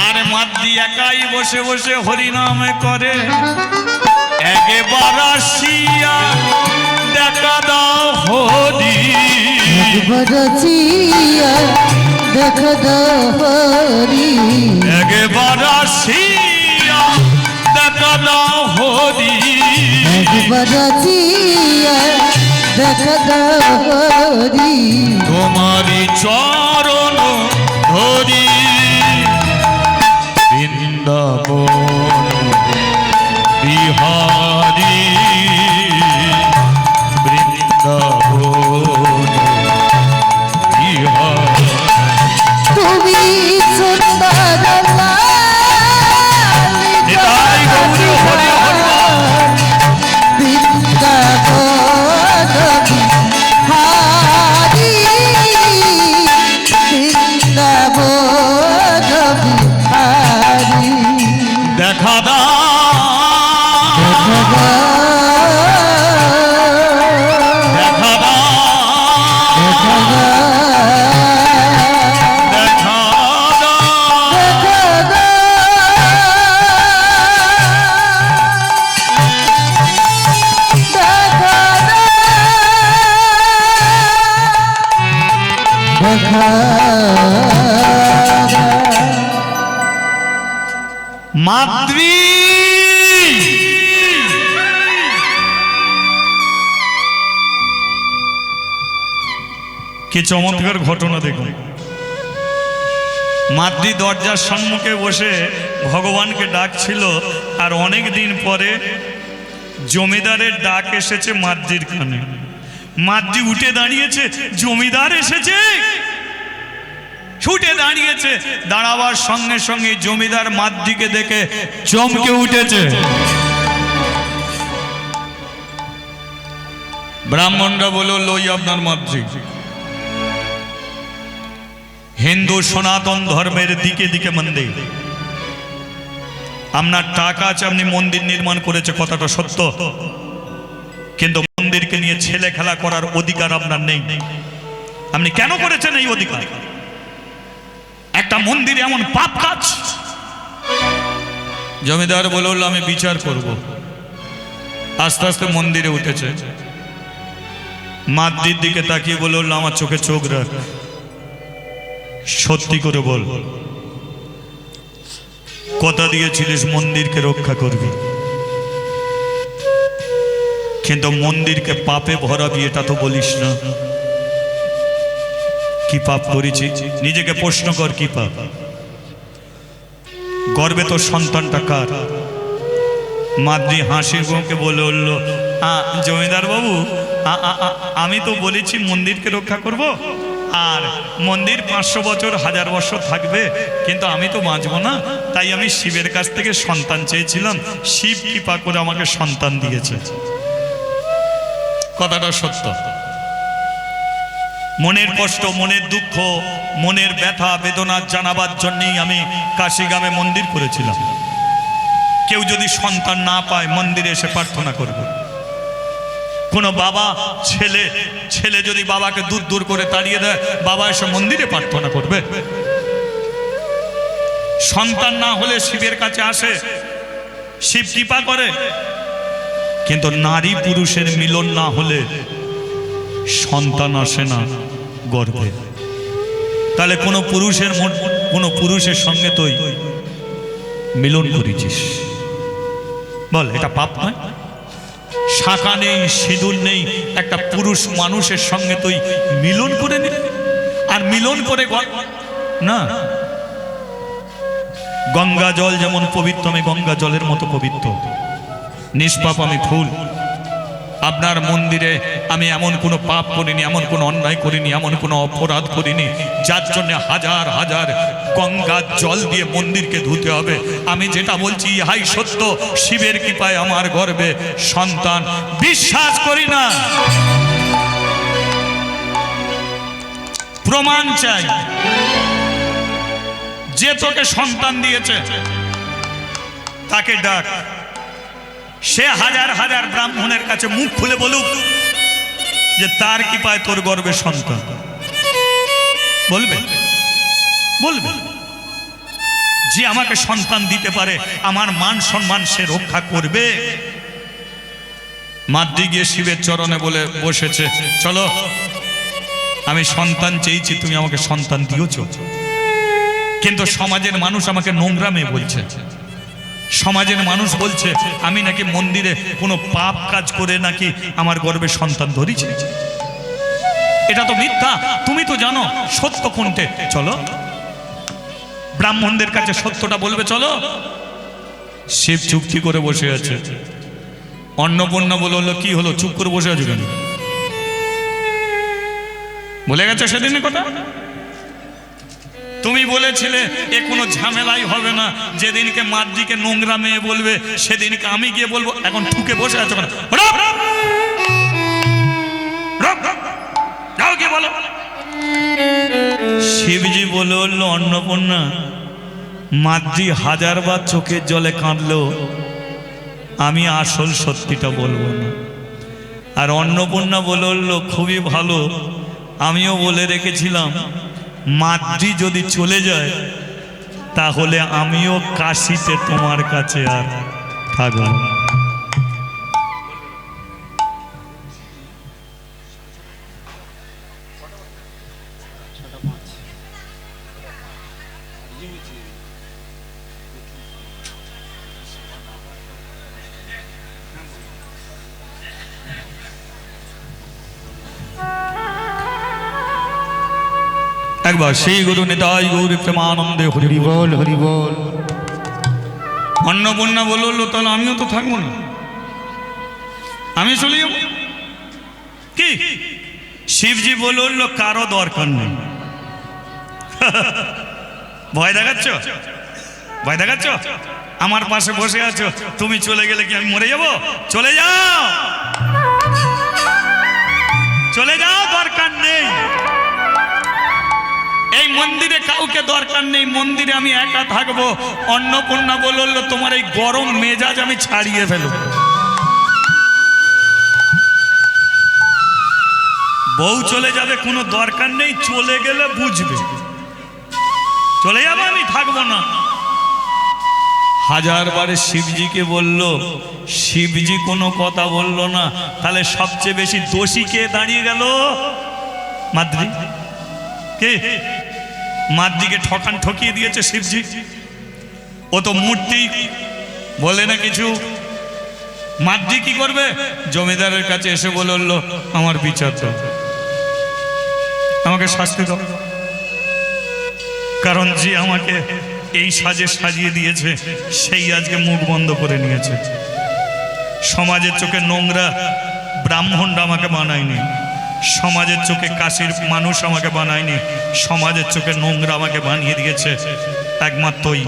আর মাদ্রি একাই বসে বসে হরিনাম করে। একবার আসিয়া দেখা দাও হরি, একবার চিয়া দেখা দাও হরি, একবার আসিয়া দেখা দাও হরি, একবার চিয়া দেখা দাও হরি, তোমারি চরণ ধরি। বৃন্দাবন বিহারী, বৃন্দাবন বিহারী। তুমি সুন্দর নিতাই গৌরী হরি হরি বৃন্দাবন বিহারী, বৃন্দাবন বিহারী দেখা দাও, দেখা দাও, দেখা দাও। মাদ্রি কি চমৎকার ঘটনা দেখুন। মাদ্রি দরজার সম্মুখে বসে ভগবানকে ডাকছিল, আর অনেক দিন পরে জমিদারের ডাক এসেছে মাদ্রির কানে। মাদ্রি উঠে দাঁড়িয়েছে, জমিদার এসেছে। ছুটে দাঁড়িয়েছে, দাঁড়াবার সঙ্গে সঙ্গে জমিদার মাদ্রিকে দেখে চমকে উঠেছে। ব্রাহ্মণরা বলল, লই আপনার মাদ্রি। হিন্দু সনাতন ধর্মের দিকে দিকে মন্দির, আপনার টাকা আছে, আপনি মন্দির নির্মাণ করেছে, কথাটা সত্য, কিন্তু মন্দিরকে নিয়ে ছেলে খেলা করার অধিকার আপনার নেই। আপনি কেন করেছেন এই অধিকার? একটা মন্দিরে এমন পাপ কাজ। জমিদার বলল, আমি বিচার করব। আস্তে আস্তে মন্দিরে উঠেছে, মাদ্রির দিকে তাকিয়ে বলল, আমার চোখে চোখ রাখ, সত্যি করে বল, কথা দিয়েছিলিস মন্দিরকে রক্ষা করবি। কিন্তু মন্দিরকে পাপে ভরাবি এটা তো বলিস না। কি পাপ করেছি নিজেকে প্রশ্ন কর, কি পাপ? গর্বে তো সন্তানটা কার? মাদ্রি হাসির মুখে বলে উঠল, জমিদার বাবু, আমি তো বলেছি মন্দিরকে রক্ষা করব, আর মন্দির 500 বছর 1000 বছর থাকবে, কিন্তু আমি তো বাঁচব না, তাই আমি শিবের কাছ থেকে সন্তান চেয়েছিলাম, শিব কৃপা করে আমাকে সন্তান দিয়েছে। কথাটা সত্য। মনের কষ্ট, মনের দুঃখ, মনের ব্যথা বেদনা জানাবার জন্যই আমি কাশিগ্রামে মন্দির করেছিলাম। কেউ যদি সন্তান না পায় মন্দিরে এসে প্রার্থনা করবে। কোনো বাবা ছেলে যদি বাবাকে দূর দূর করে তাড়িয়ে দেয়, বাবা এসে মন্দিরে প্রার্থনা করবে। সন্তান না হলে শিবের কাছে আসে, শিব কৃপা করে। কিন্তু নারী পুরুষের মিলন না হলে সন্তান আসে না গর্ভে। তাহলে কোনো পুরুষের সঙ্গে তুই মিলন করেছিস, বল এটা পাপ নয়? শাখা নেই, সিঁদুর নেই, একটা পুরুষ মানুষের সঙ্গে তুই মিলন করে নি, আর মিলন করে না। গঙ্গা জল যেমন পবিত্র, আমি গঙ্গা জলের মতো পবিত্র, নিষ্পাপ আমি ফুল। আপনার মন্দিরে আমি এমন কোনো পাপ করিনি, এমন কোনো অন্যায় করিনি, এমন কোনো অপরাধ করিনি যার জন্য হাজার হাজার গঙ্গার জল দিয়ে মন্দিরকে ধুতে হবে। আমি যেটা বলছি ইহাই সত্য, শিবের কৃপায় আমার গর্ভে সন্তান। বিশ্বাস করি না, প্রমাণ চাই। যে তোকে সন্তান দিয়েছে তাকে ডাক, সে হাজার হাজার ব্রাহ্মণের কাছে মুখ খুলে বলুক যে তার কৃপায় তোর গর্ভে সন্তান। বলবে বলবে যে আমাকে সন্তান দিতে পারে, আমার মান সম্মান সে রক্ষা করবে। মাদ্রি গিয়ে শিবের চরণে বলে বসেছে, চলো আমি সন্তান চেয়েছি, তুমি আমাকে সন্তান দিয়েছ। কিন্তু সমাজের মানুষ আমাকে নোংরা মেয়ে বলছে। সমাজের মানুষ বলছে আমি নাকি মন্দিরে কোনো পাপ কাজ করে নাকি আমার গর্ভে সন্তান ধরেছি। এটা তো মিথ্যা, তুমি তো জানো সত্য কোনটে। চলো ব্রাহ্মণদের কাছে সত্যটা বলবে, চলো। শিব চুপটি করে বসে আছে। অন্নপূর্ণা বললো, কি হলো চুপ করে বসে আছো কেন? বলে গেছে সেদিনের কথা। তুমি বলেছিলে এ কোনো ঝামেলাই হবে না, যেদিনকে মাদ্রিকে নোংরা মেয়ে বলবে সেদিনকে আমি গিয়ে বলবো। এখন ঠুকে বসে আছো কেন? যাও গিয়ে বলো। শিবজি বলে উঠল, অন্নপূর্ণা, মাদ্রি হাজারবার চোখের জলে কাঁদলো, আমি আসল সত্যিটা বলবো না। আর অন্নপূর্ণা বলে উঠল, খুবই ভালো, আমিও বলে রেখেছিলাম মাদ্রি যদি চলে যায় তাহলে আমিও কাশিতে তোমার কাছে আর থাকবো। একবার সেই গুরু নিতাই গৌরী প্রেমানন্দে হরি বল হরি বল। অন্নপূর্ণা বললো, তাহলে আমিও তো থাকবো না, আমি চলে যাবো। কি শিবজি বললো, কারো দরকার নেই। ভয় দেখাচ্ছ, ভয় দেখাচ্ছ? আমার পাশে বসে আছো, তুমি চলে গেলে কি আমি মরে যাব? চলে যাও, চলে যাও, দরকার নেই। এই মন্দিরে কাউকে দরকার নেই, মন্দিরে আমি একা থাকবো। অন্নপূর্ণা বলল, তোমার এই গরম মেজাজ আমি ছাড়িয়ে ফেলব। বউ চলে যাবে, কোনো দরকার নেই, চলে গেলে বুঝবে। চলে যাবো, আমি থাকবো না। হাজারবারে শিবজিকে বলল, শিবজি কোনো কথা বলল না। তাহলে সবচেয়ে বেশি দোষী কে দাঁড়িয়ে গেল? মাদ্রি। কে? মাদ্রিকে ঠকিয়ে দিয়েছে শিবজি। ও তো মূর্তি বলে না কিছু, মাদ্রি কি করবে? জমিদারের কাছে এসে বলল আমার বিচার দাও, আমাকে শাস্তি দাও। কারণ যে আমাকে এই সাজে সাজিয়ে দিয়েছে সেই আজকে মুখ বন্ধ করে নিয়েছে। সমাজের চোখে নোংরা ব্রাহ্মণরা আমাকে বানায়নি, সমাজের চোখে কাশির মানুষ আমাকে বানায়নি, সমাজের চোখে নোংরা আমাকে বানিয়ে দিয়েছে একমাত্র ওই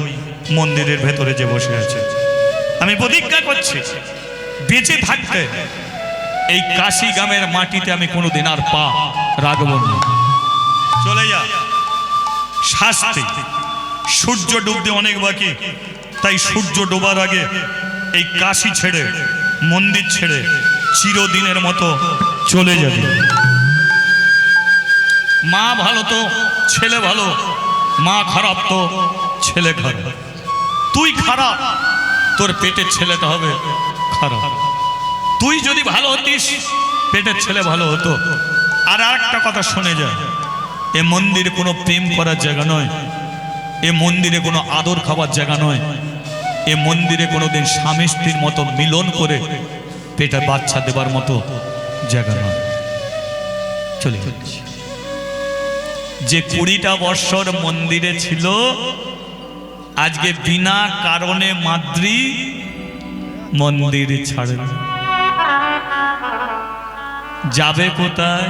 মন্দিরের ভেতরে যে বসে আছে। আমি প্রতিজ্ঞা করছি বেঁচে থাকতে এই কাশি গ্রামের মাটিতে আমি কোনোদিন আর পা রাখব না। চলে যা শাস্তি। সূর্য ডুবতে অনেক বাকি, তাই সূর্য ডোবার আগে এই কাশি ছেড়ে মন্দির ছেড়ে চিরদিনের মতো চলে যাবে। মা ভালো তো ছেলে ভালো, মা খারাপ তো ছেলে খারাপ। তুই খারাপ, তোর পেটের ছেলেটা হবে খারাপ। তুই যদি ভালো হতিস পেটের ছেলে ভালো হতো। আর একটা কথা শুনে যায়, এ মন্দিরে কোনো প্রেম করার জায়গা নয়, এ মন্দিরে কোনো আদর খাবার জায়গা নয়, এ মন্দিরে কোনোদিন স্বামী স্ত্রীর মতো মিলন করে পেটে বাচ্চা দেবার মতো জায়গা নয়। চলে যাচ্ছি। যে 20টা বৎসর মন্দিরে ছিল, আজকে বিনা কারণে মাদ্রি মন্দির ছাড়ে যাবে কোথায়?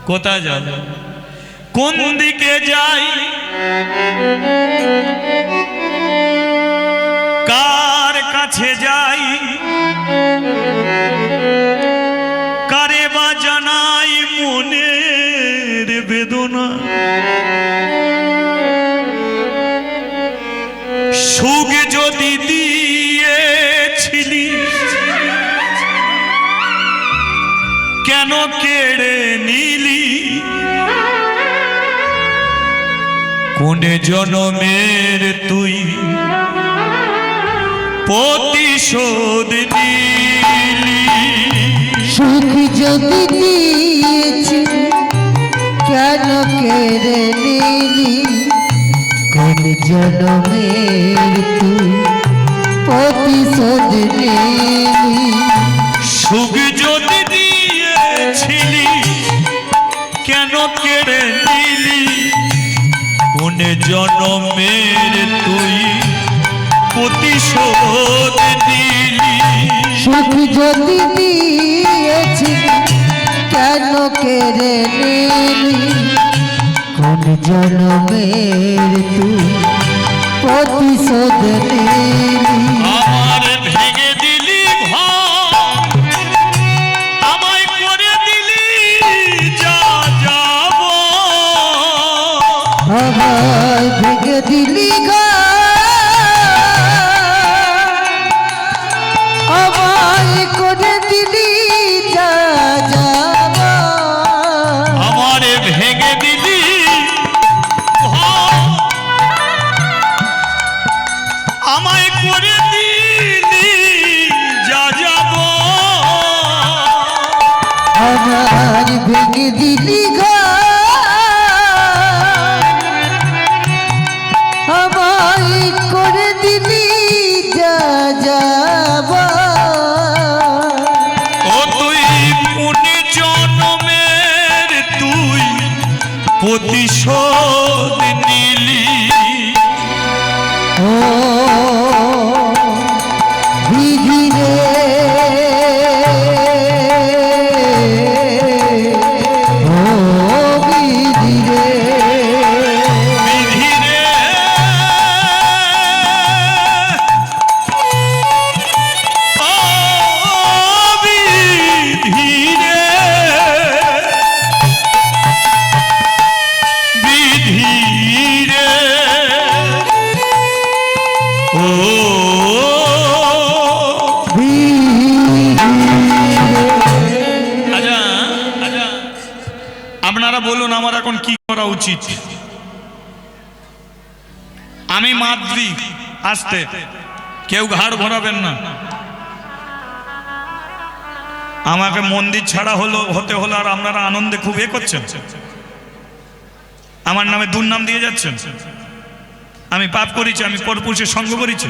কোথায় যাবে? কোন দিকে যাই? কার কাছে যাই? কারে বা জানাই মনের বেদনা? সুখ যদি দিয়েছিলি কেন কেড়ে নিলি? কোন জনমের তুই প্রতিশোধ নিলি? সুখ যদি দিয়েছি কেন কেড়ে নিলি? কোন জনমের তুই প্রতিশোধ নিলি? সুখ যদি দিয়েছিলি কেন কেড়ে নিলি? কোন জনমের তুই প্রতিশোধ নিলি? সুখ যদি দিয়েছি কেন কেড়ে নিলি? কোন জনমের তুই প্রতিশোধ নিলি? আমার ভেঙে দিলি ঘর, আমায় করে দিলি যা যাব। আমায় ভেঙে দিলি আমায় করে দিলি যা যাব। আমার ভেঙে দিলি ঘর, আমায় করে দিলি যা যাব। আমার ভেঙে দিলি আমায় করে দিলি যা যাব। ও তুই কোন জনমের তুই প্রতিশোধ নিলি? ও বিধি রে, ও বিধি রে, বিধি রে, ও বিধি রে, বিধি রে, ও আচ্ছা আচ্ছা, আপনারা বলুন আমার এখন কি করা উচিত? আমি মাদ্রি, আসতে কেউ ঘাড় ঘোরাবেন না। আমাকে মন্দির ছাড়া হতে হলো, আর আপনারা আনন্দে খুব করছেন, আমার নামে দুর্নাম দিয়ে যাচ্ছেন। আমি পাপ করেছি, আমি পরপুরুষের সঙ্গ করেছি,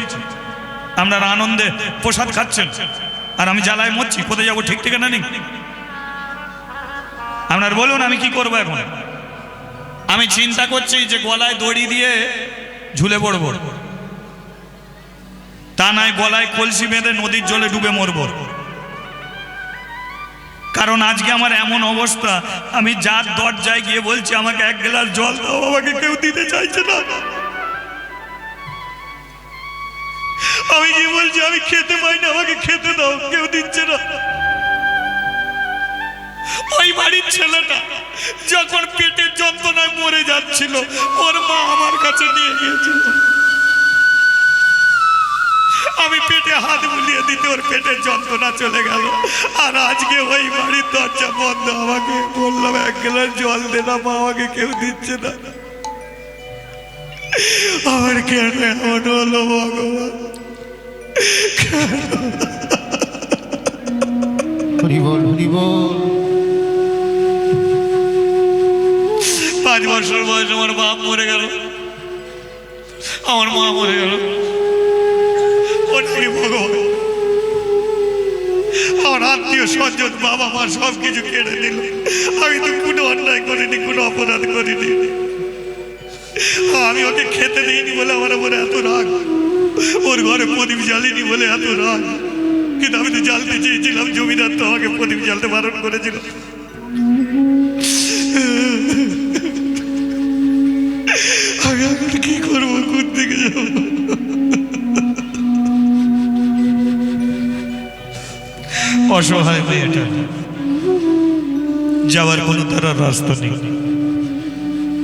আপনারা আনন্দে প্রসাদ খাচ্ছেন আর আমি জ্বালায় মরছি, কোথায় যাবো ঠিক ঠিকানা নেই। আপনার বলুন আমি কি করবো এখন? আমি চিন্তা করছি যে গলায় দড়ি দিয়ে ঝুলে পড়ব, তা নয় গলায় কলসি বেঁধে নদীর জলে ডুবে মরব। কারণ আজকে আমার এমন অবস্থা, আমি যার দরজায় গিয়ে বলছি আমাকে এক গ্লাস জল দাও, আমাকে কেউ দিতে চাইছে না। আমি গিয়ে বলছি আমি খেতে পাই না, আমাকে খেতে দাও, কেউ দিচ্ছে না। ওই বাড়ির ছেলেটা যখন পেটের যন্ত্রণায় মরে যাচ্ছিল, ওর মা আমার কাছে নিয়ে গিয়েছিল। আমি পেটে হাত বুলিয়ে দিতে ওর পেটের যন্ত্রণা চলে গেল। আর আজকে ওই বাড়ির দরজা বন্ধ, আমাকে বললাম এক গ্লাস জল দে না, মা আমাকে কেউ দিচ্ছে না। আমার কেন এমন হলো ভগবান? হরি বল হরি বল। 5 বছর বয়সে আমার বাপ মরে গেল, আমার মা মরে গেল। ওটাই ভগবান, আমার আত্মীয় স্বজন বাবা মা সব কিছু কেড়ে দিল। আমি তো কোনো অন্যায় করিনি, কোনো অপরাধ করিনি। আমি ওকে খেতে দিইনি বলে আমার উপরে এত রাগ, ওর ঘরে প্রদীপ জ্বালিনি বলে এত রাগ। কিন্তু আমি তো জ্বালতে চেয়েছিলাম, জমিদার তো আমাকে প্রদীপ জ্বালতে বারণ করেছিল। আমি এখন কি করবো, কোন দিকে যাবো? অসহায় মেয়েটা, যাওয়ার কোনো তার রাস্তা নেই।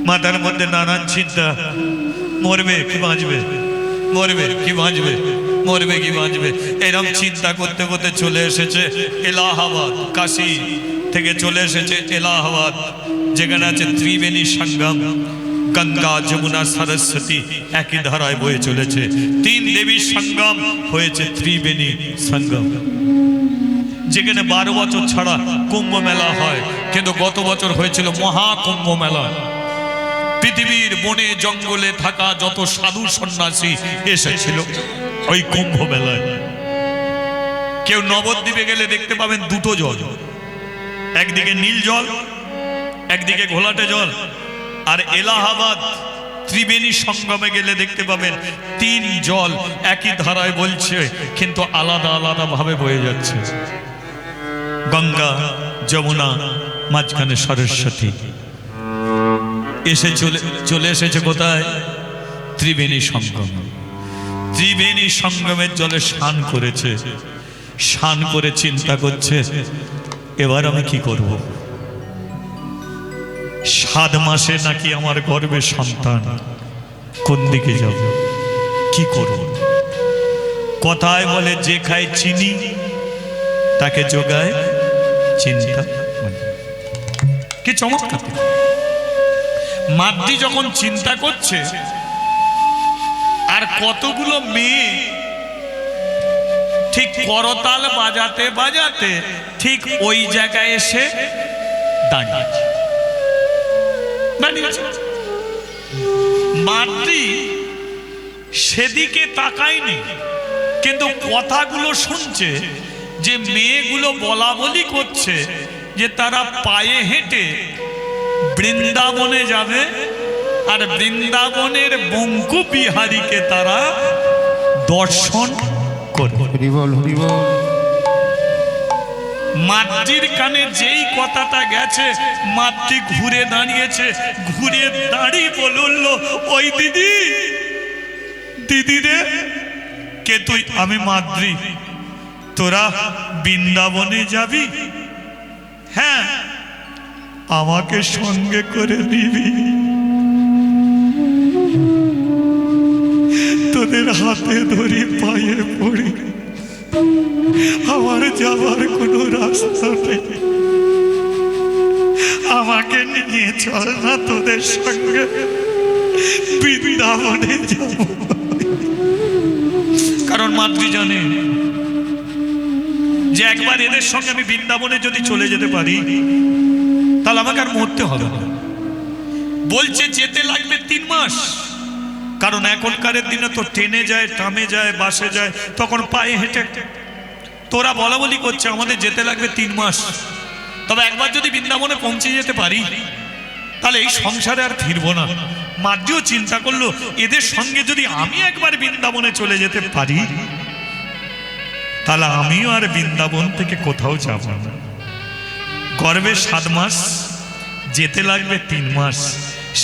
মাথার মধ্যে নানান চিন্তা, মরবে কি বাঁচবে, মরবে কি বাঁচবে, মরবে কি বাঁচবে, এরকম চিন্তা করতে করতে চলে এসেছে এলাহাবাদ। কাশী থেকে চলে এসেছে এলাহাবাদ, যেখানে আছে ত্রিবেণী সঙ্গম। গঙ্গা যমুনা সরস্বতী একই ধারায় বয়ে চলেছে। 3 দেবীর সঙ্গম হয়েছে ত্রিবেণী সঙ্গম, যেখানে 12 বছর ছাড়া কুম্ভ মেলা হয়। কিন্তু গত বছর হয়েছিল মহাকুম্ভ মেলা। পৃথিবীর বনে জঙ্গলে থাকা যত সাধু সন্ন্যাসী এসেছিল ওই কুম্ভ মেলায়। কেউ নবদ্বীপে গেলে দেখতে পাবেন 2টো জল, একদিকে নীল জল, একদিকে ঘোলাটে জল। আর এলাহাবাদ ত্রিবেণী সঙ্গমে গেলে দেখতে পাবেন 3 জল একই ধারায় বলছে, কিন্তু আলাদা আলাদা ভাবে বয়ে যাচ্ছে। গঙ্গা যমুনা, মাঝখানে সরস্বতী। চলে এসেছে কোথায়? ত্রিবেণী সঙ্গম। ত্রিবেণী সঙ্গমের জলে স্নান করেছে, স্নান করে চিন্তা করছে এবার আমি কি করব। 7 মাসে নাকি আমার গর্ভে সন্তান, কোন দিকে যাব, কি করব? কথায় বলে যে খায় চিনি তাকে যোগায় চিন্তা। কি চমৎকার! মাদ্রি যখন চিন্তা করছে, আর কতগুলো মেয়ে ঠিক করতাল বাজাতে বাজাতে ঠিক ওই জায়গায় এসে দাঁড়িয়েছে। মাদ্রি সেদিকে তাকায়নি, কিন্তু কথাগুলো শুনছে যে মেয়েগুলো বলা বলি করছে যে তারা পায়ে হেঁটে বৃন্দাবনে যাবে, আর বৃন্দাবনের বঙ্কু বিহারীকে তারা দর্শন করবে। হরি বল হরি বল। মাদ্রির কানে যেই কথাটা গেছে, মাদ্রি ঘুরে দাঁড়িয়েছে, ঘুরে দাঁড়িয়ে বলল ওই দিদি, দিদি রে, কে তুই? আমি মাদ্রি। তোরা বৃন্দাবনে যাবি? হ্যাঁ, আমাকে সঙ্গে করে নিবি। তোদের হাতে ধরি, পায়ে পড়ি, আমার যাবার কোনো রাস্তা নেই, আমাকে নিয়ে চল না তোদের সঙ্গে বৃন্দাবনে যাব। কারণ মাদ্রি জানে যে একবার এদের সঙ্গে আমি বৃন্দাবনে যদি চলে যেতে পারি তাহলে আমাকে আর মরতে হবে না। বলছে যেতে লাগবে 3 মাস, কারণ এখনকার দিনে তো ট্রেনে যায়, ট্রামে যায়, বাসে যায়, তখন পায়ে হেঁটে। তোরা বলা বলি করছে আমাদের যেতে লাগবে 3 মাস। তবে একবার যদি বৃন্দাবনে পৌঁছে যেতে পারি তাহলে এই সংসারে আর ফিরবো না। মার্জিও চিন্তা করলো এদের সঙ্গে যদি আমি একবার বৃন্দাবনে চলে যেতে পারি তাহলে আমিও আর বৃন্দাবন থেকে কোথাও যাব না। গর্ভে 7 মাস, যেতে লাগবে 3 মাস।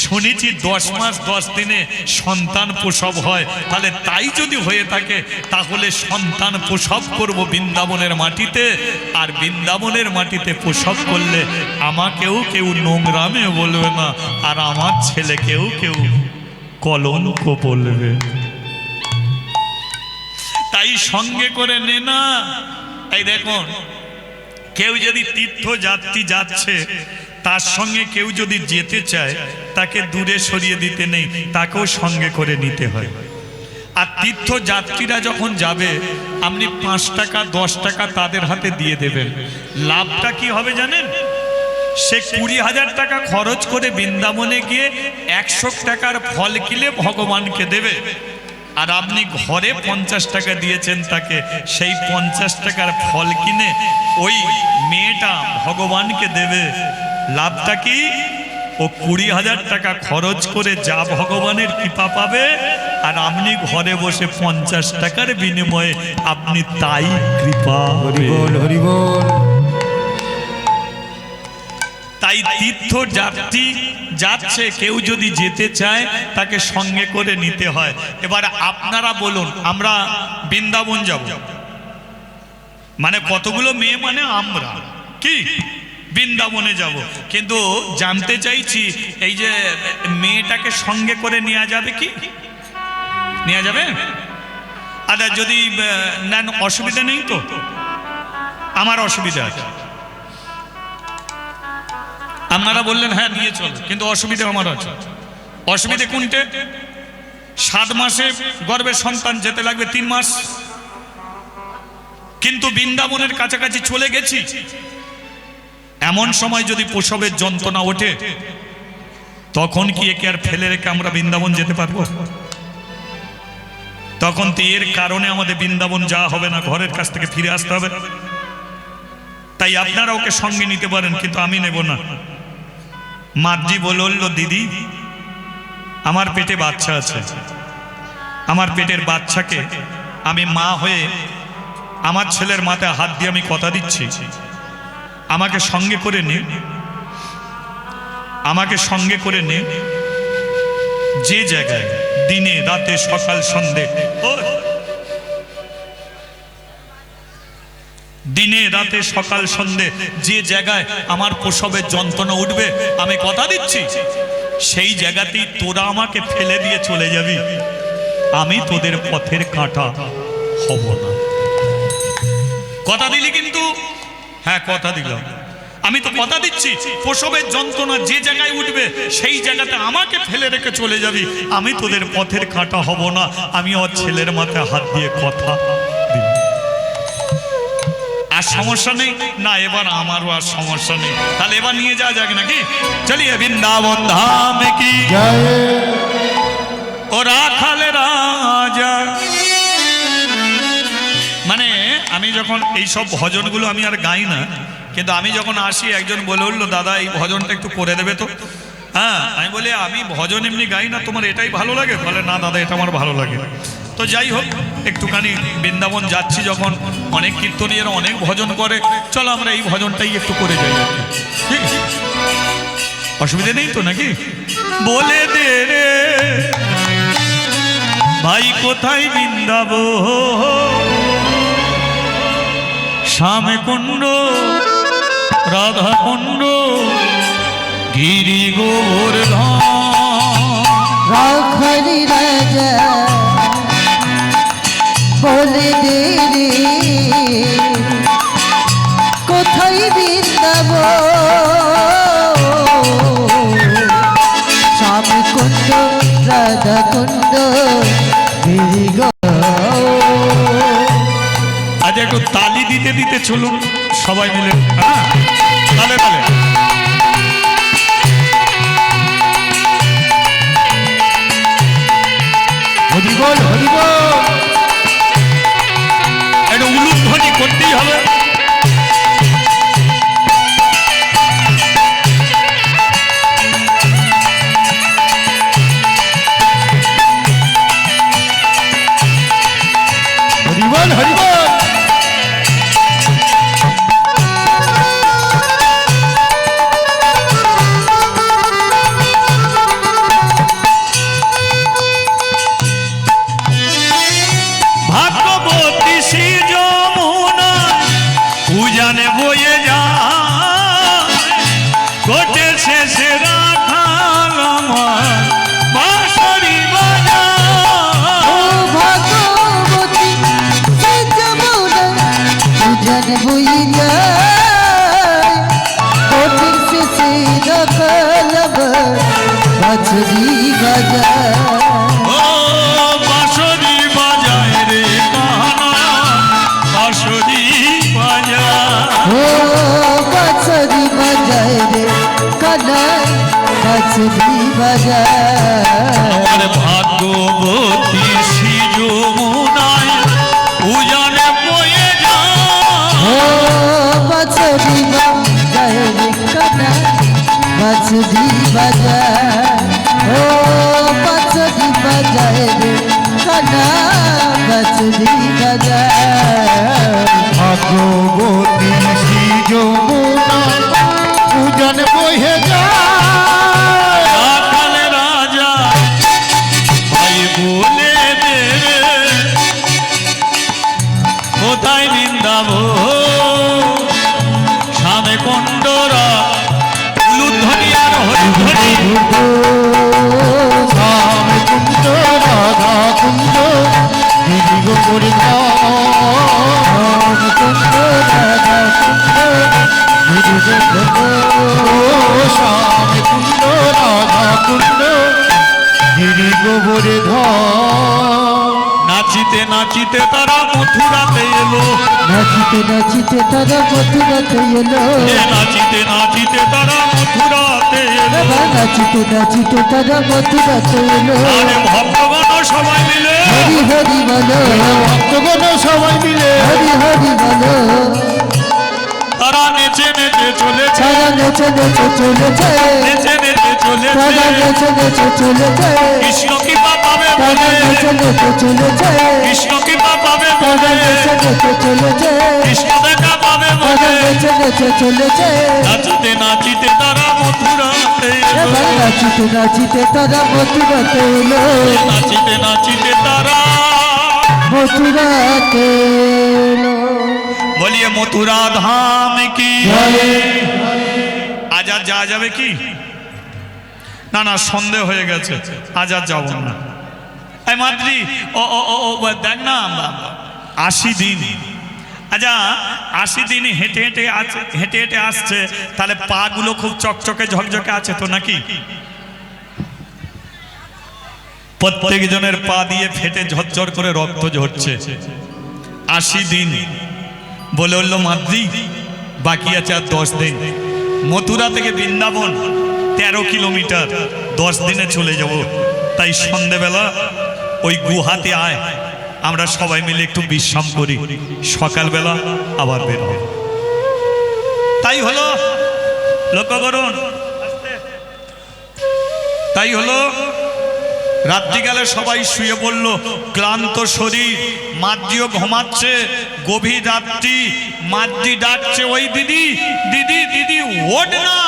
শুনেছি 10 মাস 10 দিনে সন্তান প্রসব হয়, তাহলে তাই যদি হয়ে থাকে তাহলে সন্তান প্রসব করব বৃন্দাবনের মাটিতে। আর বৃন্দাবনের মাটিতে প্রসব করলে আমাকেও কেউ নোংরামে বলবে না, আর আমার ছেলেকেও কেউ কলঙ্ক বলবে। তাই সঙ্গে করে নে না। তাই দেখুন, কেউ যদি তীর্থযাত্রী যাচ্ছে তার সঙ্গে কেউ যদি যেতে চায় তাকে দূরে সরিয়ে দিতে নেই, তাকেও সঙ্গে করে নিতে হয়। আর তীর্থযাত্রীরা যখন যাবে আপনি 5 টাকা 10 টাকা তাদের হাতে দিয়ে দেবেন। লাভটা কি হবে জানেন? সে 20,000 টাকা খরচ করে বৃন্দাবনে গিয়ে 100 টাকার ফল কিনে ভগবানকে দেবে। আর আপনি ঘরে 50 টাকা দিয়েছেন তাকে, সেই 50 টাকার ফল কিনে ওই মেয়েটা ভগবানকে দেবে। লাভটা কি? ও 20,000 টাকা খরচ করে যা ভগবানের কৃপা পাবে, আর আপনি ঘরে বসে 50 টাকার বিনিময়ে আপনি তাই কৃপা হরিবল হরিবল। তাই তীর্থযাত্রী যাচ্ছে, কেউ যদি যেতে চায় তাকে সঙ্গে করে নিতে হয়। এবার আপনারা বলুন, আমরা বৃন্দাবন যাব, মানে কতগুলো মেয়ে, মানে আমরা কি বৃন্দাবনে যাব, কিন্তু জানতে চাইছি এই যে মেয়েটাকে সঙ্গে করে নেওয়া যাবে কি? নেওয়া যাবে? আচ্ছা, যদি নেন অসুবিধা নেই তো? আমার অসুবিধা আছে। আপনারা বললেন হ্যাঁ নিয়ে চল, কিন্তু অসুবিধা আমার আছে। অসুবিধে কোনটে? 7 মাসে গর্ভের সন্তান, যেতে লাগবে 3 মাস। কিন্তু বৃন্দাবনের কাছাকাছি চলে গেছি, এমন সময় যদি প্রসবের যন্ত্রণা ওঠে তখন কি একে আর ফেলে রেখে আমরা বৃন্দাবন যেতে পারবো? তখন তো এর কারণে আমাদের বৃন্দাবন যাওয়া হবে না, ঘরের কাছ থেকে ফিরে আসতে হবে। তাই আপনারা ওকে সঙ্গে নিতে পারেন, কিন্তু আমি নেব না। মার্জি বলল, দিদি আমার পেটে বাচ্চা আছে, আমার পেটের বাচ্চাকে আমি মা হয়ে আমার ছেলের মাথায় হাত দিয়ে আমি কথা দিচ্ছি, আমাকে সঙ্গে করে নে, আমাকে সঙ্গে করে নে। যে জায়গায় দিনে রাতে সকাল সন্ধে, দিনে রাতে সকাল সন্ধে যে জায়গায় আমার প্রসবের যন্ত্রণা উঠবে আমি কথা দিচ্ছি, সেই জায়গাতেই তোরা আমাকে ফেলে দিয়ে চলে যাবি, আমি তোদের পথের কাঁটা হব না। কথা দিলি কিন্তু? হ্যাঁ কথা দিলাম। আমি তো কথা দিচ্ছি, প্রসবের যন্ত্রণা যে জায়গায় উঠবে সেই জায়গাতে আমাকে ফেলে রেখে চলে যাবি, আমি তোদের পথের কাঁটা হব না। আমি ওর ছেলের মাথায় হাত দিয়ে কথা দিই। আর সমস্যা নেই না? এবার আমারও আর সমস্যা নেই। তাহলে এবার নিয়ে যাওয়া যাক নাকি? চলিয়ে বৃন্দাবন ধাম কি জয়। ও রাখালে রাজা। মানে আমি যখন এই সব ভজনগুলো আমি আর গাই না, কিন্তু আমি যখন আসি একজন বলে উঠলো, দাদা এই ভজনটা একটু করে দেবে তো? হ্যাঁ, আমি বলি আমি ভজন এমনি গাই না, তোমার এটাই ভালো লাগে? বলে না দাদা এটা আমার ভালো লাগে। তো যাই হোক, একটুখানি বৃন্দাবন যাচ্ছি যখন, অনেক কীর্তনীয়রা অনেক ভজন করে, চলো আমরা এই ভজনটাই একটু করে যাই, ঠিক অসুবিধা নেই তো নাকি? বলে দে রে ভাই কোথায় বৃন্দাবন, শ্যামে কুণ্ড রাধা কুণ্ড গিরি গোবর্ধন। রাখালি রাজা বলে দে রে কোথায় বৃন্দাবন, শ্যাম কুণ্ড রাধা কুণ্ড গিরি আজ একটু তালি দিতে দিতে চলুন সবাই মিলে। হ্যাঁ তালে তালে। ঘটে শেষে রাখাল আমার বাঁশরি বাজায়। ও ভগবতী সে যমুনা উজান বই যায় কোটির শেষে রাখাল আমার বাঁশরি বাজায়। ও বাঁশরি বাজায় রে কানা বাঁশরি বাজায়। ও বাঁশরি বাজায় রে কানাই বাঁশরি বাজায়। আর ভাগ্যবতী শ্রী যমুনায় উজানে বয়ে যায়। ও বাঁশরি বাজায় রে কানাই বাঁশরি বাজায়। ও বাঁশরি বাজায় রে কানাই বাঁশরি বাজায়। ভাগ্যবতী শ্রী যমুনা উজান বহে যায়। রাখাল রাজা ভাই বলে দে কোথায় বৃন্দাবন স্বামী কুণ্ডরা লুধ্বনি আর হরিধ্বনি। শ্যাম কুঞ্জ রাধা কুঞ্জ দিদি গোপুর শ্যাম কুঞ্জ রাধা কুঞ্জ দিদি গোপুর নাচিতে নাচিতে তারা মথুরাতে এলো। নাচিতে নাচিতে তারা মথুরাতে এলো। নাচিতে নাচিতে তারা মথুরাতে এলো। নাচিতে নাচিতে তারা মথুরাতে এলো। আরে ভক্তগণ সবাই মিলে হরি হরি বলো ভক্তগণ সবাই মিলে হরি হরি বলো। তারা নেচে নেচে চলেছে। তারা নেচে নেচে চলেছে। নেচে নেচে তারা চলেছে। নেচে নেচে চলেছে। কৃষ্ণ কি পাবে তারা বলে। নেচে নেচে চলেছে। কৃষ্ণ কি পাবে তারা বলে। নেচে নেচে চলেছে। কৃষ্ণ দেখা পাবে তারা বলে। নেচে নেচে চলেছে। নাচিতে নাচিতে তারা মথুরাতে এলো। এবার নাচিতে নাচিতে তারা মথুরাতে এলো। নাচিতে নাচিতে তারা মথুরাতে এলো। বলিয়ে মথুরা ধাম কি জয়। আজ আর যাওয়া যাবে কি? না না, সন্দেহ হয়ে গেছে, আজ আর যাব না। এই মাদ্রি ও ও ও ও দেখ না, 80 দিন, আচ্ছা 80 দিন হেঁটে হেঁটে আছে, হেঁটে হেঁটে আসছে, তাহলে পা গুলো খুব চকচকে ঝকঝকে আছে তো নাকি? প্রত্যেক জনের পা দিয়ে ফেটে ঝরঝর করে রক্ত ঝরছে। 80 দিন বলে উঠল মাদ্রি বাকি আছে আর 10 দিন। মথুরা থেকে বৃন্দাবন 13 কিলোমিটার, 10 দিনে চলে যাব। তাই সন্ধেবেলা ওই গুহাতে আয়, আমরা সবাই মিলে একটু বিশ্রাম করি, সকালবেলা আবার বের হব। তাই হলো, লক্ষ্য করুন, তাই হলো রাত্রিকালে সবাই শুয়ে পড়ল, ক্লান্ত শরীর। মাদ্রিও ঘুমাচ্ছে, গভীর রাত্রি। মাদ্রি ডাকছে, ওই দিদি দিদি দিদি ওঠ না।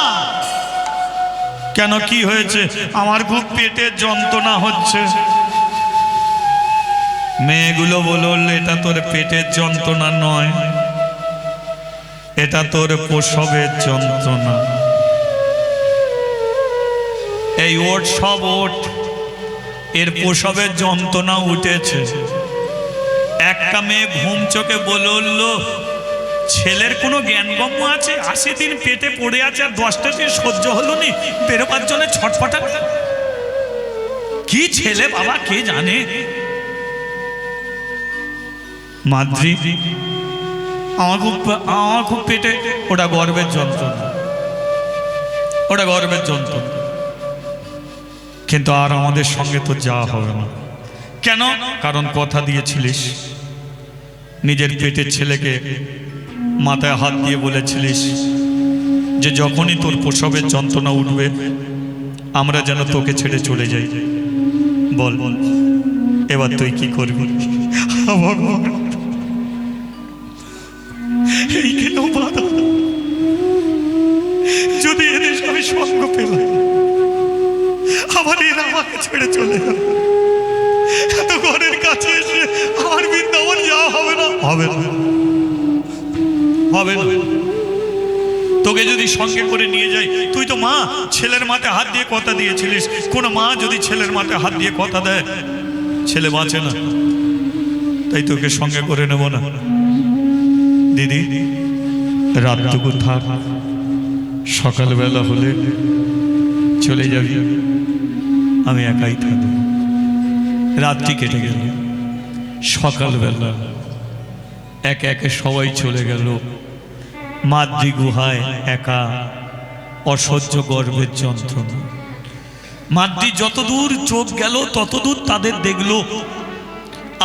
কেন, কি হয়েছে? আমার খুব পেটের যন্ত্রণা হচ্ছে। মেয়েগুলো বলল, এটা তোর পেটের যন্ত্রণা নয়, এটা তোর প্রসবের যন্ত্রণা। এই ওঠ, সব ওঠ, এর প্রসবের যন্ত্রণা উঠেছে। একটা মেয়ে ঘুম চোখে বলে উঠল, ছেলের কোনো জ্ঞানগম্য আছে? 80 দিন পেটে পড়ে আছে, আর 10টা দিন সহ্য হলো নি, বেরোবার জন্য ছটফটা। কি ছেলে বাবা, কে জানে। মাদ্রি, আমার খুব পেটে, ওটা গর্ভের যন্ত্রণা, ওটা গর্ভের যন্ত্রণা। কিন্তু আর আমাদের সঙ্গে তো যাওয়া হবে না। কেন? কারণ কথা দিয়েছিলিস, নিজের পেটের ছেলেকে মাথায় হাত দিয়ে বলেছিলিস যে যখনই তোর প্রসবের যন্ত্রণা উঠবে আমরা যেন তোকে ছেড়ে চলে যাই। বল এবার তুই কি করবি? এই কেন বাধা? যদি এদের আমি সঙ্গ পেলাম, আবার এরা আমাকে ছেড়ে চলে যাবে। এত ঘরের কাছে এসে আমার বৃন্দাবন যাওয়া হবে না, হবে না, হবে না। তোকে যদি সঙ্গে করে নিয়ে যাই, তুই তো মা, ছেলের মাথায় হাত দিয়ে কথা দিয়েছিলিস, কোনো মা যদি ছেলের মাথায় হাত দিয়ে কথা দেয় ছেলে বাঁচে না, তাই তোকে সঙ্গে করে নেব না। দিদি রাতটুকু থাক, সকালবেলা হলে চলে যাবি, আমি একাই থাকবো। রাত্রি কেটে গেল, সকালবেলা একে একে সবাই চলে গেল। মাদ্রি গুহায় একা, অসহ্য গর্ভের যন্ত্রণা। মাদ্রি যতদূর চোখ গেল ততদূর তাদের দেখলো,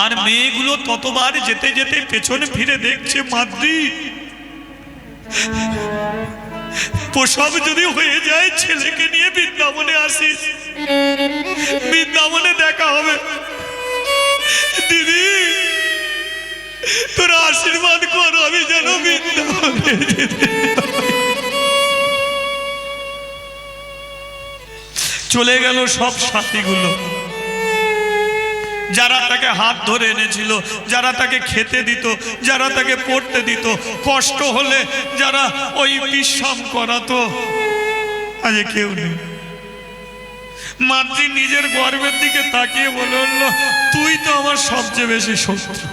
আর মেয়েগুলো ততবার যেতে যেতে পেছনে ফিরে দেখছে মাদ্রি প্রসব যদি হয়ে যায় ছেলেকে নিয়ে বৃন্দাবনে আসিস, বৃন্দাবনে দেখা হবে। দিদি তোরা আশীর্বাদ কর, আমি যেন বৃন্দাবনে চলে গেল সব সাথীগুলো, যারা তাকে হাত ধরে এনেছিল, যারা তাকে খেতে দিত, যারা তাকে পড়তে দিত, কষ্ট হলে যারা ওই বিশ্রাম করাতো, আজ কেউ নেই। মাতৃ নিজের গর্বের দিকে তাকিয়ে বলল, তুই তো আমার সবচেয়ে বেশি শত্রু।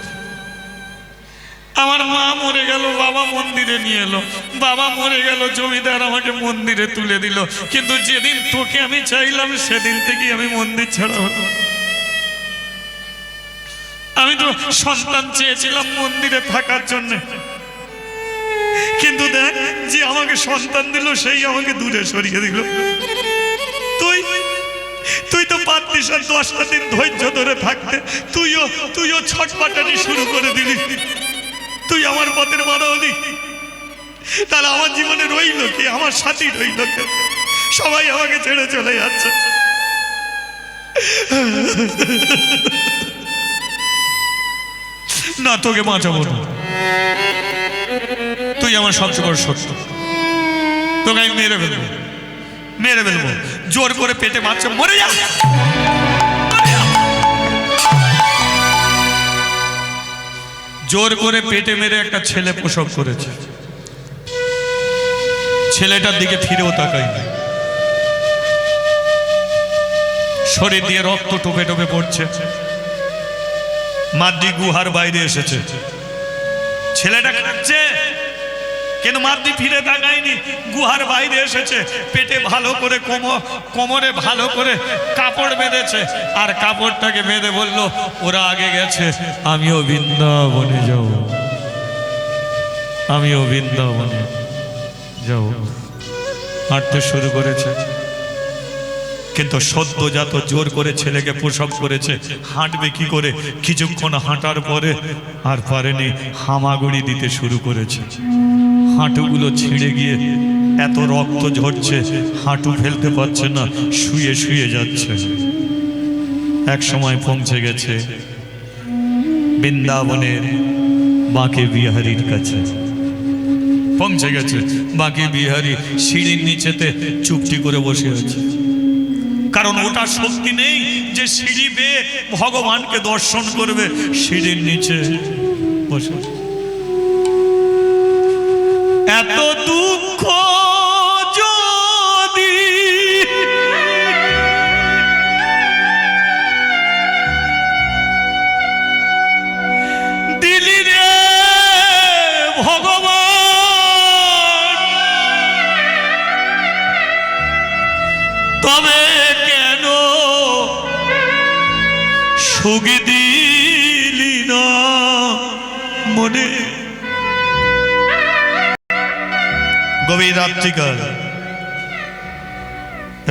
আমার মা মরে গেল, বাবা মন্দিরে নিয়ে এলো, বাবা মরে গেল, জমিদার আমাকে মন্দিরে তুলে দিল, কিন্তু যেদিন তোকে আমি চাইলাম সেদিন থেকেই আমি মন্দির ছাড়া হলো। আমি তো সন্তান চেয়েছিলাম মন্দিরে থাকার জন্য, কিন্তু দেখ যে আমাকে সন্তান দিল সেই আমাকে দূরে সরিয়ে দিল। তুই তো পারতিস আর 10টা দিন ধৈর্য ধরে থাকতে, তুইও ছটপাটানি শুরু করে দিলি, তুই আমার পথের বাধা হলি। তাহলে আমার জীবনে রইল কি, আমার সাথী রইল কে? সবাই আমাকে ছেড়ে চলে যাচ্ছে। না, তোকে বাঁচাবো না, তুই আমার সবচেয়ে বড় শত্রু, তোকে আমি মেরে ফেলবো, মেরে ফেলবো, জোর করে পেটে বাচ্চা, মরে যা। জোর করে পেটে মেরে একটা ছেলে প্রসব করেছে, ছেলেটার দিকে ফিরেও তাকায়নি, শরীর দিয়ে রক্ত টোপে টোপে পড়ছে। মাদ্রি গুহার বাইরে এসেছে, ছেলেটা কাঁদছে, কিন্তু মাদ্রি ফিরে তাকায়নি, গুহার বাইরে এসেছে, পেটে ভালো করে কোমরে ভালো করে কাপড় বেঁধেছে, আর কাপড়টাকে বেঁধে বলল, ওরা আগে গেছে, আমিও বৃন্দাবনে যাব, আমিও বৃন্দাবনে যাব। হাঁটতে শুরু করেছে, কিন্তু সদ্যজাত জোর করে ছেলেকে প্রসব করেছে, হাঁটবে কি করে? কিছুক্ষণ হাঁটার পরে আর পারেনি, হামাগুড়ি দিতে শুরু করেছে। হাঁটুগুলো ছিঁড়ে গিয়ে এত রক্ত ঝরছে, হাঁটু ফেলতে পারছে না, শুয়ে শুয়ে যাচ্ছে। এক সময় পৌঁছে গেছে বৃন্দাবনের বাঁকে বিহারীর কাছে, পৌঁছে গেছে। বাঁকে বিহারী সিঁড়ির নিচেতে চুপটি করে বসে আছে, কারণ ওটা শক্তি নেই যে সিঁড়ি বেয়ে ভগবানকে দর্শন করবে। সিঁড়ির নিচে বসে, এত দুঃখ যদি দিলি রে ভগবান, তবে কেন সুখ দিলি না মনে? গভীর রাত্রিকাল,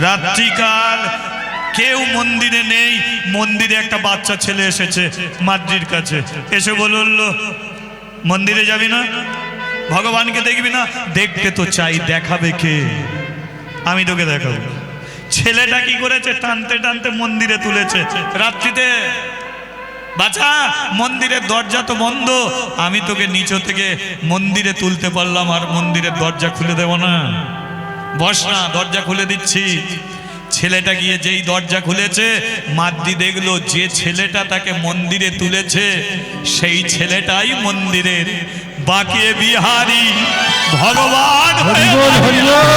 রাত্রিকাল, কেউ মন্দিরে নেই। মন্দিরে একটা বাচ্চা ছেলে এসেছে মাদ্রির কাছে, এসে বলল, মন্দিরে যাবি না? ভগবানকে দেখবি না? দেখতে তো চাই, দেখাবে কে? আমি তোকে দেখাবো। ছেলেটা কি করেছে? টানতে টানতে মন্দিরে তুলেছে রাত্রিতে। বাচ্চা, মন্দিরের দরজা তো বন্ধ, আমি তোকে নিচ থেকে মন্দিরে তুলতে পারলাম, আর মন্দিরের দরজা খুলে দেব না? বস না, দরজা খুলে দিচ্ছি। ছেলেটা গিয়ে যেই দরজা খুলেছে, মাদ্রি দেখলো যে ছেলেটা তাকে মন্দিরে তুলেছে সেই ছেলেটাই মন্দিরের বাঁকে বিহারী ভগবান হরি বল হরি বল।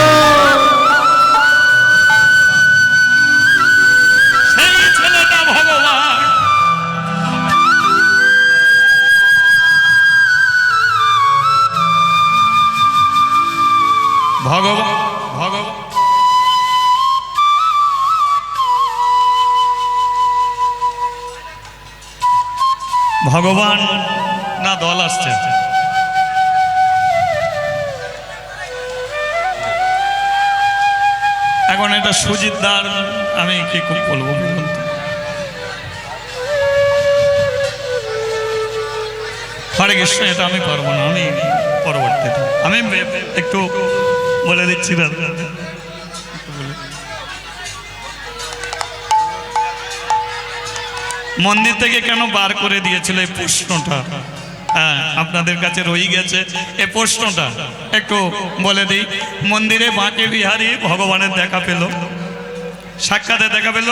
সেই ছেলেটা ভগবান। ভগবান ভগবান ভগবান না দল আসছে। এখন এটা সুজিতদার, আমি কি বলবো বলুন তো? হরে কৃষ্ণ, এটা আমি পারবো না, আমি পরবর্তীতে আমি একটু বলে দিচ্ছি দাদা। মন্দির থেকে কেন বার করে দিয়েছিল এই প্রশ্নটা, হ্যাঁ আপনাদের কাছে রয়ে গেছে এই প্রশ্নটা, একটু বলে দিই। মন্দিরে বাঁকে বিহারী ভগবানের দেখা পেল, সাক্ষাতে দেখা পেল,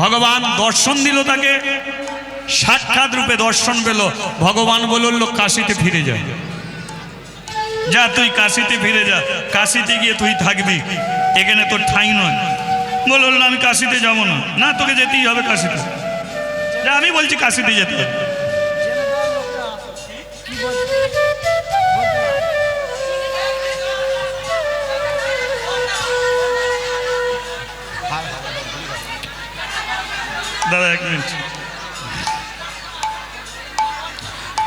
ভগবান দর্শন দিল তাকে, সাক্ষাৎ রূপে দর্শন পেল। ভগবান বলল কাশিতে ফিরে যা, যা তুই কাশিতে ফিরে যা, কাশিতে গিয়ে তুই থাকবি, এখানে তোর ঠাঁই নয়। বলল আমি কাশিতে যাবো না, না তোকে যেতেই হবে কাশিতে, যা আমি বলছি কাশিতে যেতে হবে। দাদা এক মিনিট।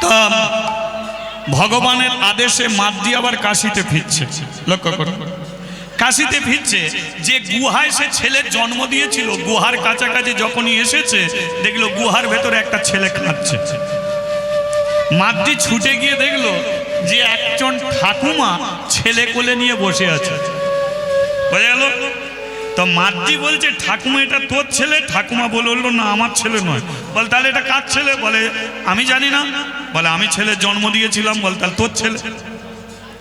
তা ভগবানের আদেশে মাদ্রি আবার কাশিতে ফিরছে, লক্ষ্য করো, কাশিতে ফিরছে। যে গুহায় সে ছেলের জন্ম দিয়েছিল, গুহার কাছাকাছি যখনই এসেছে দেখলো গুহার ভেতরে একটা ছেলে কাঁদছে। মাদ্রি ছুটে গিয়ে দেখলো যে একজন ঠাকুমা ছেলে কোলে নিয়ে বসে আছে, বোঝা গেল? তো মাদ্রি বলছে ঠাকুমা এটা তোর ছেলে? ঠাকুমা বললো না আমার ছেলে নয়। বল তাহলে এটা কার ছেলে? বলে আমি জানি না। বলে আমি ছেলের জন্ম দিয়েছিলাম। বল তাহলে তোর ছেলে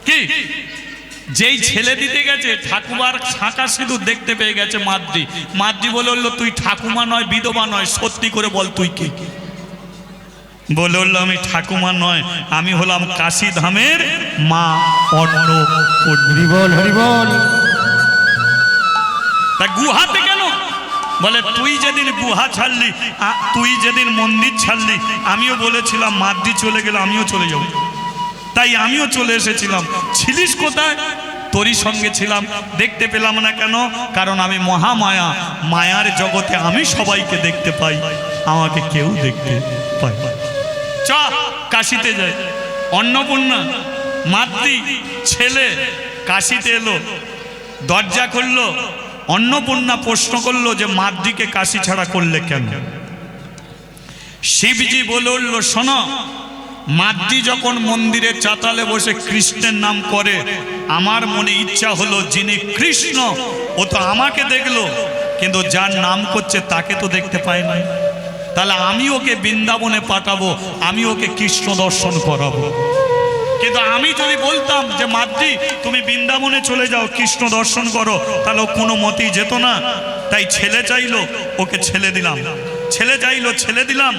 কি? যেই ছেলে দিতে গেছে ঠাকুমার শাঁকা সিঁদুর দেখতে পেয়ে গেছে মাদ্রি। মাদ্রি বললো তুই ঠাকুমা নয়, বিধবা নয়, সত্যি করে বল তুই কে? বললো আমি ঠাকুমা নয়, আমি হলাম কাশী ধামের মা অন্নপূর্ণা। হরি বল হরি বল। তা গুহাতে কেন? বলে তুই যেদিন গুহা ছাড়লি, তুই যেদিন মন্দির ছাড়লি, আমিও বলেছিলাম মাদ্রি চলে গেলে আমিও চলে যাব, তাই আমিও চলে এসেছিলাম। ছিলিস কোথায়? তোরই সঙ্গে ছিলাম, দেখতে পেলাম না কেন? কারণ আমি মহামায়া, মায়ার জগতে আমি সবাইকে দেখতে পাই, আমাকে কেউ দেখতে পায়। চ কাশিতে যাই। অন্নপূর্ণা মাদ্রি ছেলে কাশিতে এলো, দরজা খুললো। অন্নপূর্ণা প্রশ্ন করলো যে মাদ্রিকে কাশি ছাড়া করলে কেন? শিবজি বলল শোনো, মাদ্রি যখন মন্দিরে চাতালে বসে কৃষ্ণের নাম করে, আমার মনে ইচ্ছা হলো যিনি কৃষ্ণ ও তো আমাকে দেখলো, কিন্তু যার নাম করছে তাকে তো দেখতে পায় না, তাহলে আমি ওকে বৃন্দাবনে পাঠাবো, আমি ওকে কৃষ্ণ দর্শন করাবো। কিন্তু আমি যদি বলতাম যে মাদ্রি তুমি বৃন্দাবনে চলে যাও, কৃষ্ণ দর্শন করো, তাহলে ও কোনো মতেই যেত না। তাই ছেলে চাইলো, ওকে ছেলে দিলাম। ছেলে চাইলো, ছেলে দিলাম।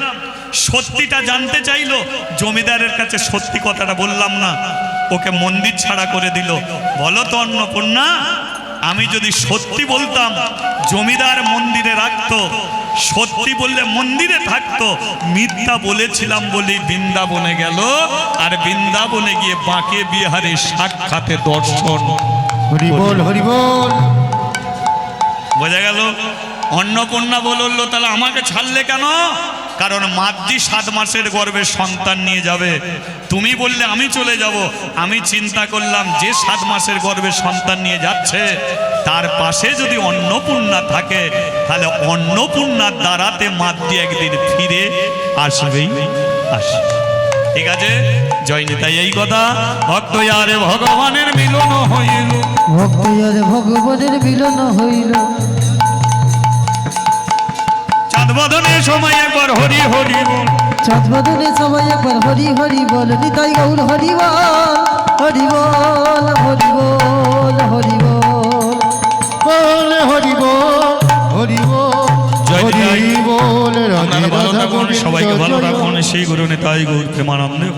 সত্যিটা জানতে চাইলো, জমিদারের কাছে সত্যি কথাটা বললাম না, ওকে মন্দির ছাড়া করে দিল। বলো তো অন্নপূর্ণা, আমি যদি সত্যি বলতাম জমিদার মন্দিরে রাখতো, সত্যি বললে মন্দিরে থাকতো, মিথ্যা বলেছিলাম বলেই বৃন্দাবনে গেল, আর বৃন্দাবনে গিয়ে বাঁকে বিহারে সাক্ষাতে দর্শন। হরি বল হরি বল। বোঝা গেল? অন্নপূর্ণা বলল তাহলে আমাকে ছাড়লে কেন? কারণ মাদ্রি 7 মাসের গর্ভে সন্তান নিয়ে যাবে, তুমি বললে আমি চলে যাব। আমি চিন্তা করলাম যে 7 মাসের গর্ভে সন্তান নিয়ে যাচ্ছে তার পাশে যদি অন্নপূর্ণা থাকে, তাহলে অন্নপূর্ণার দ্বারাতে মাদ্রি একদিন ফিরে আসবেই আসবে। ঠিক আছে, জয় নিতাই। এই কথা ভক্ত আরে ভগবানের মিলন হইল, ভক্ত আর ভগবানের মিলন হইল। চাঁদ বদনের সময় একবার হরি হরি বল, চাঁদ বদনে সবাই একবার হরি হরি বল। নিতাই গৌর হরি বল, হরি বল, হরি বল, হরি বল। বল হরি বল হরি বল। জয় নিতাই। হরি বল রাধে আপনারা ভালো রাধা থাকুন, গোবিন্দ সবাইকে ভালো জয়। রাখুন। সেই গুরু নিতাই গৌর প্রেমানন্দে।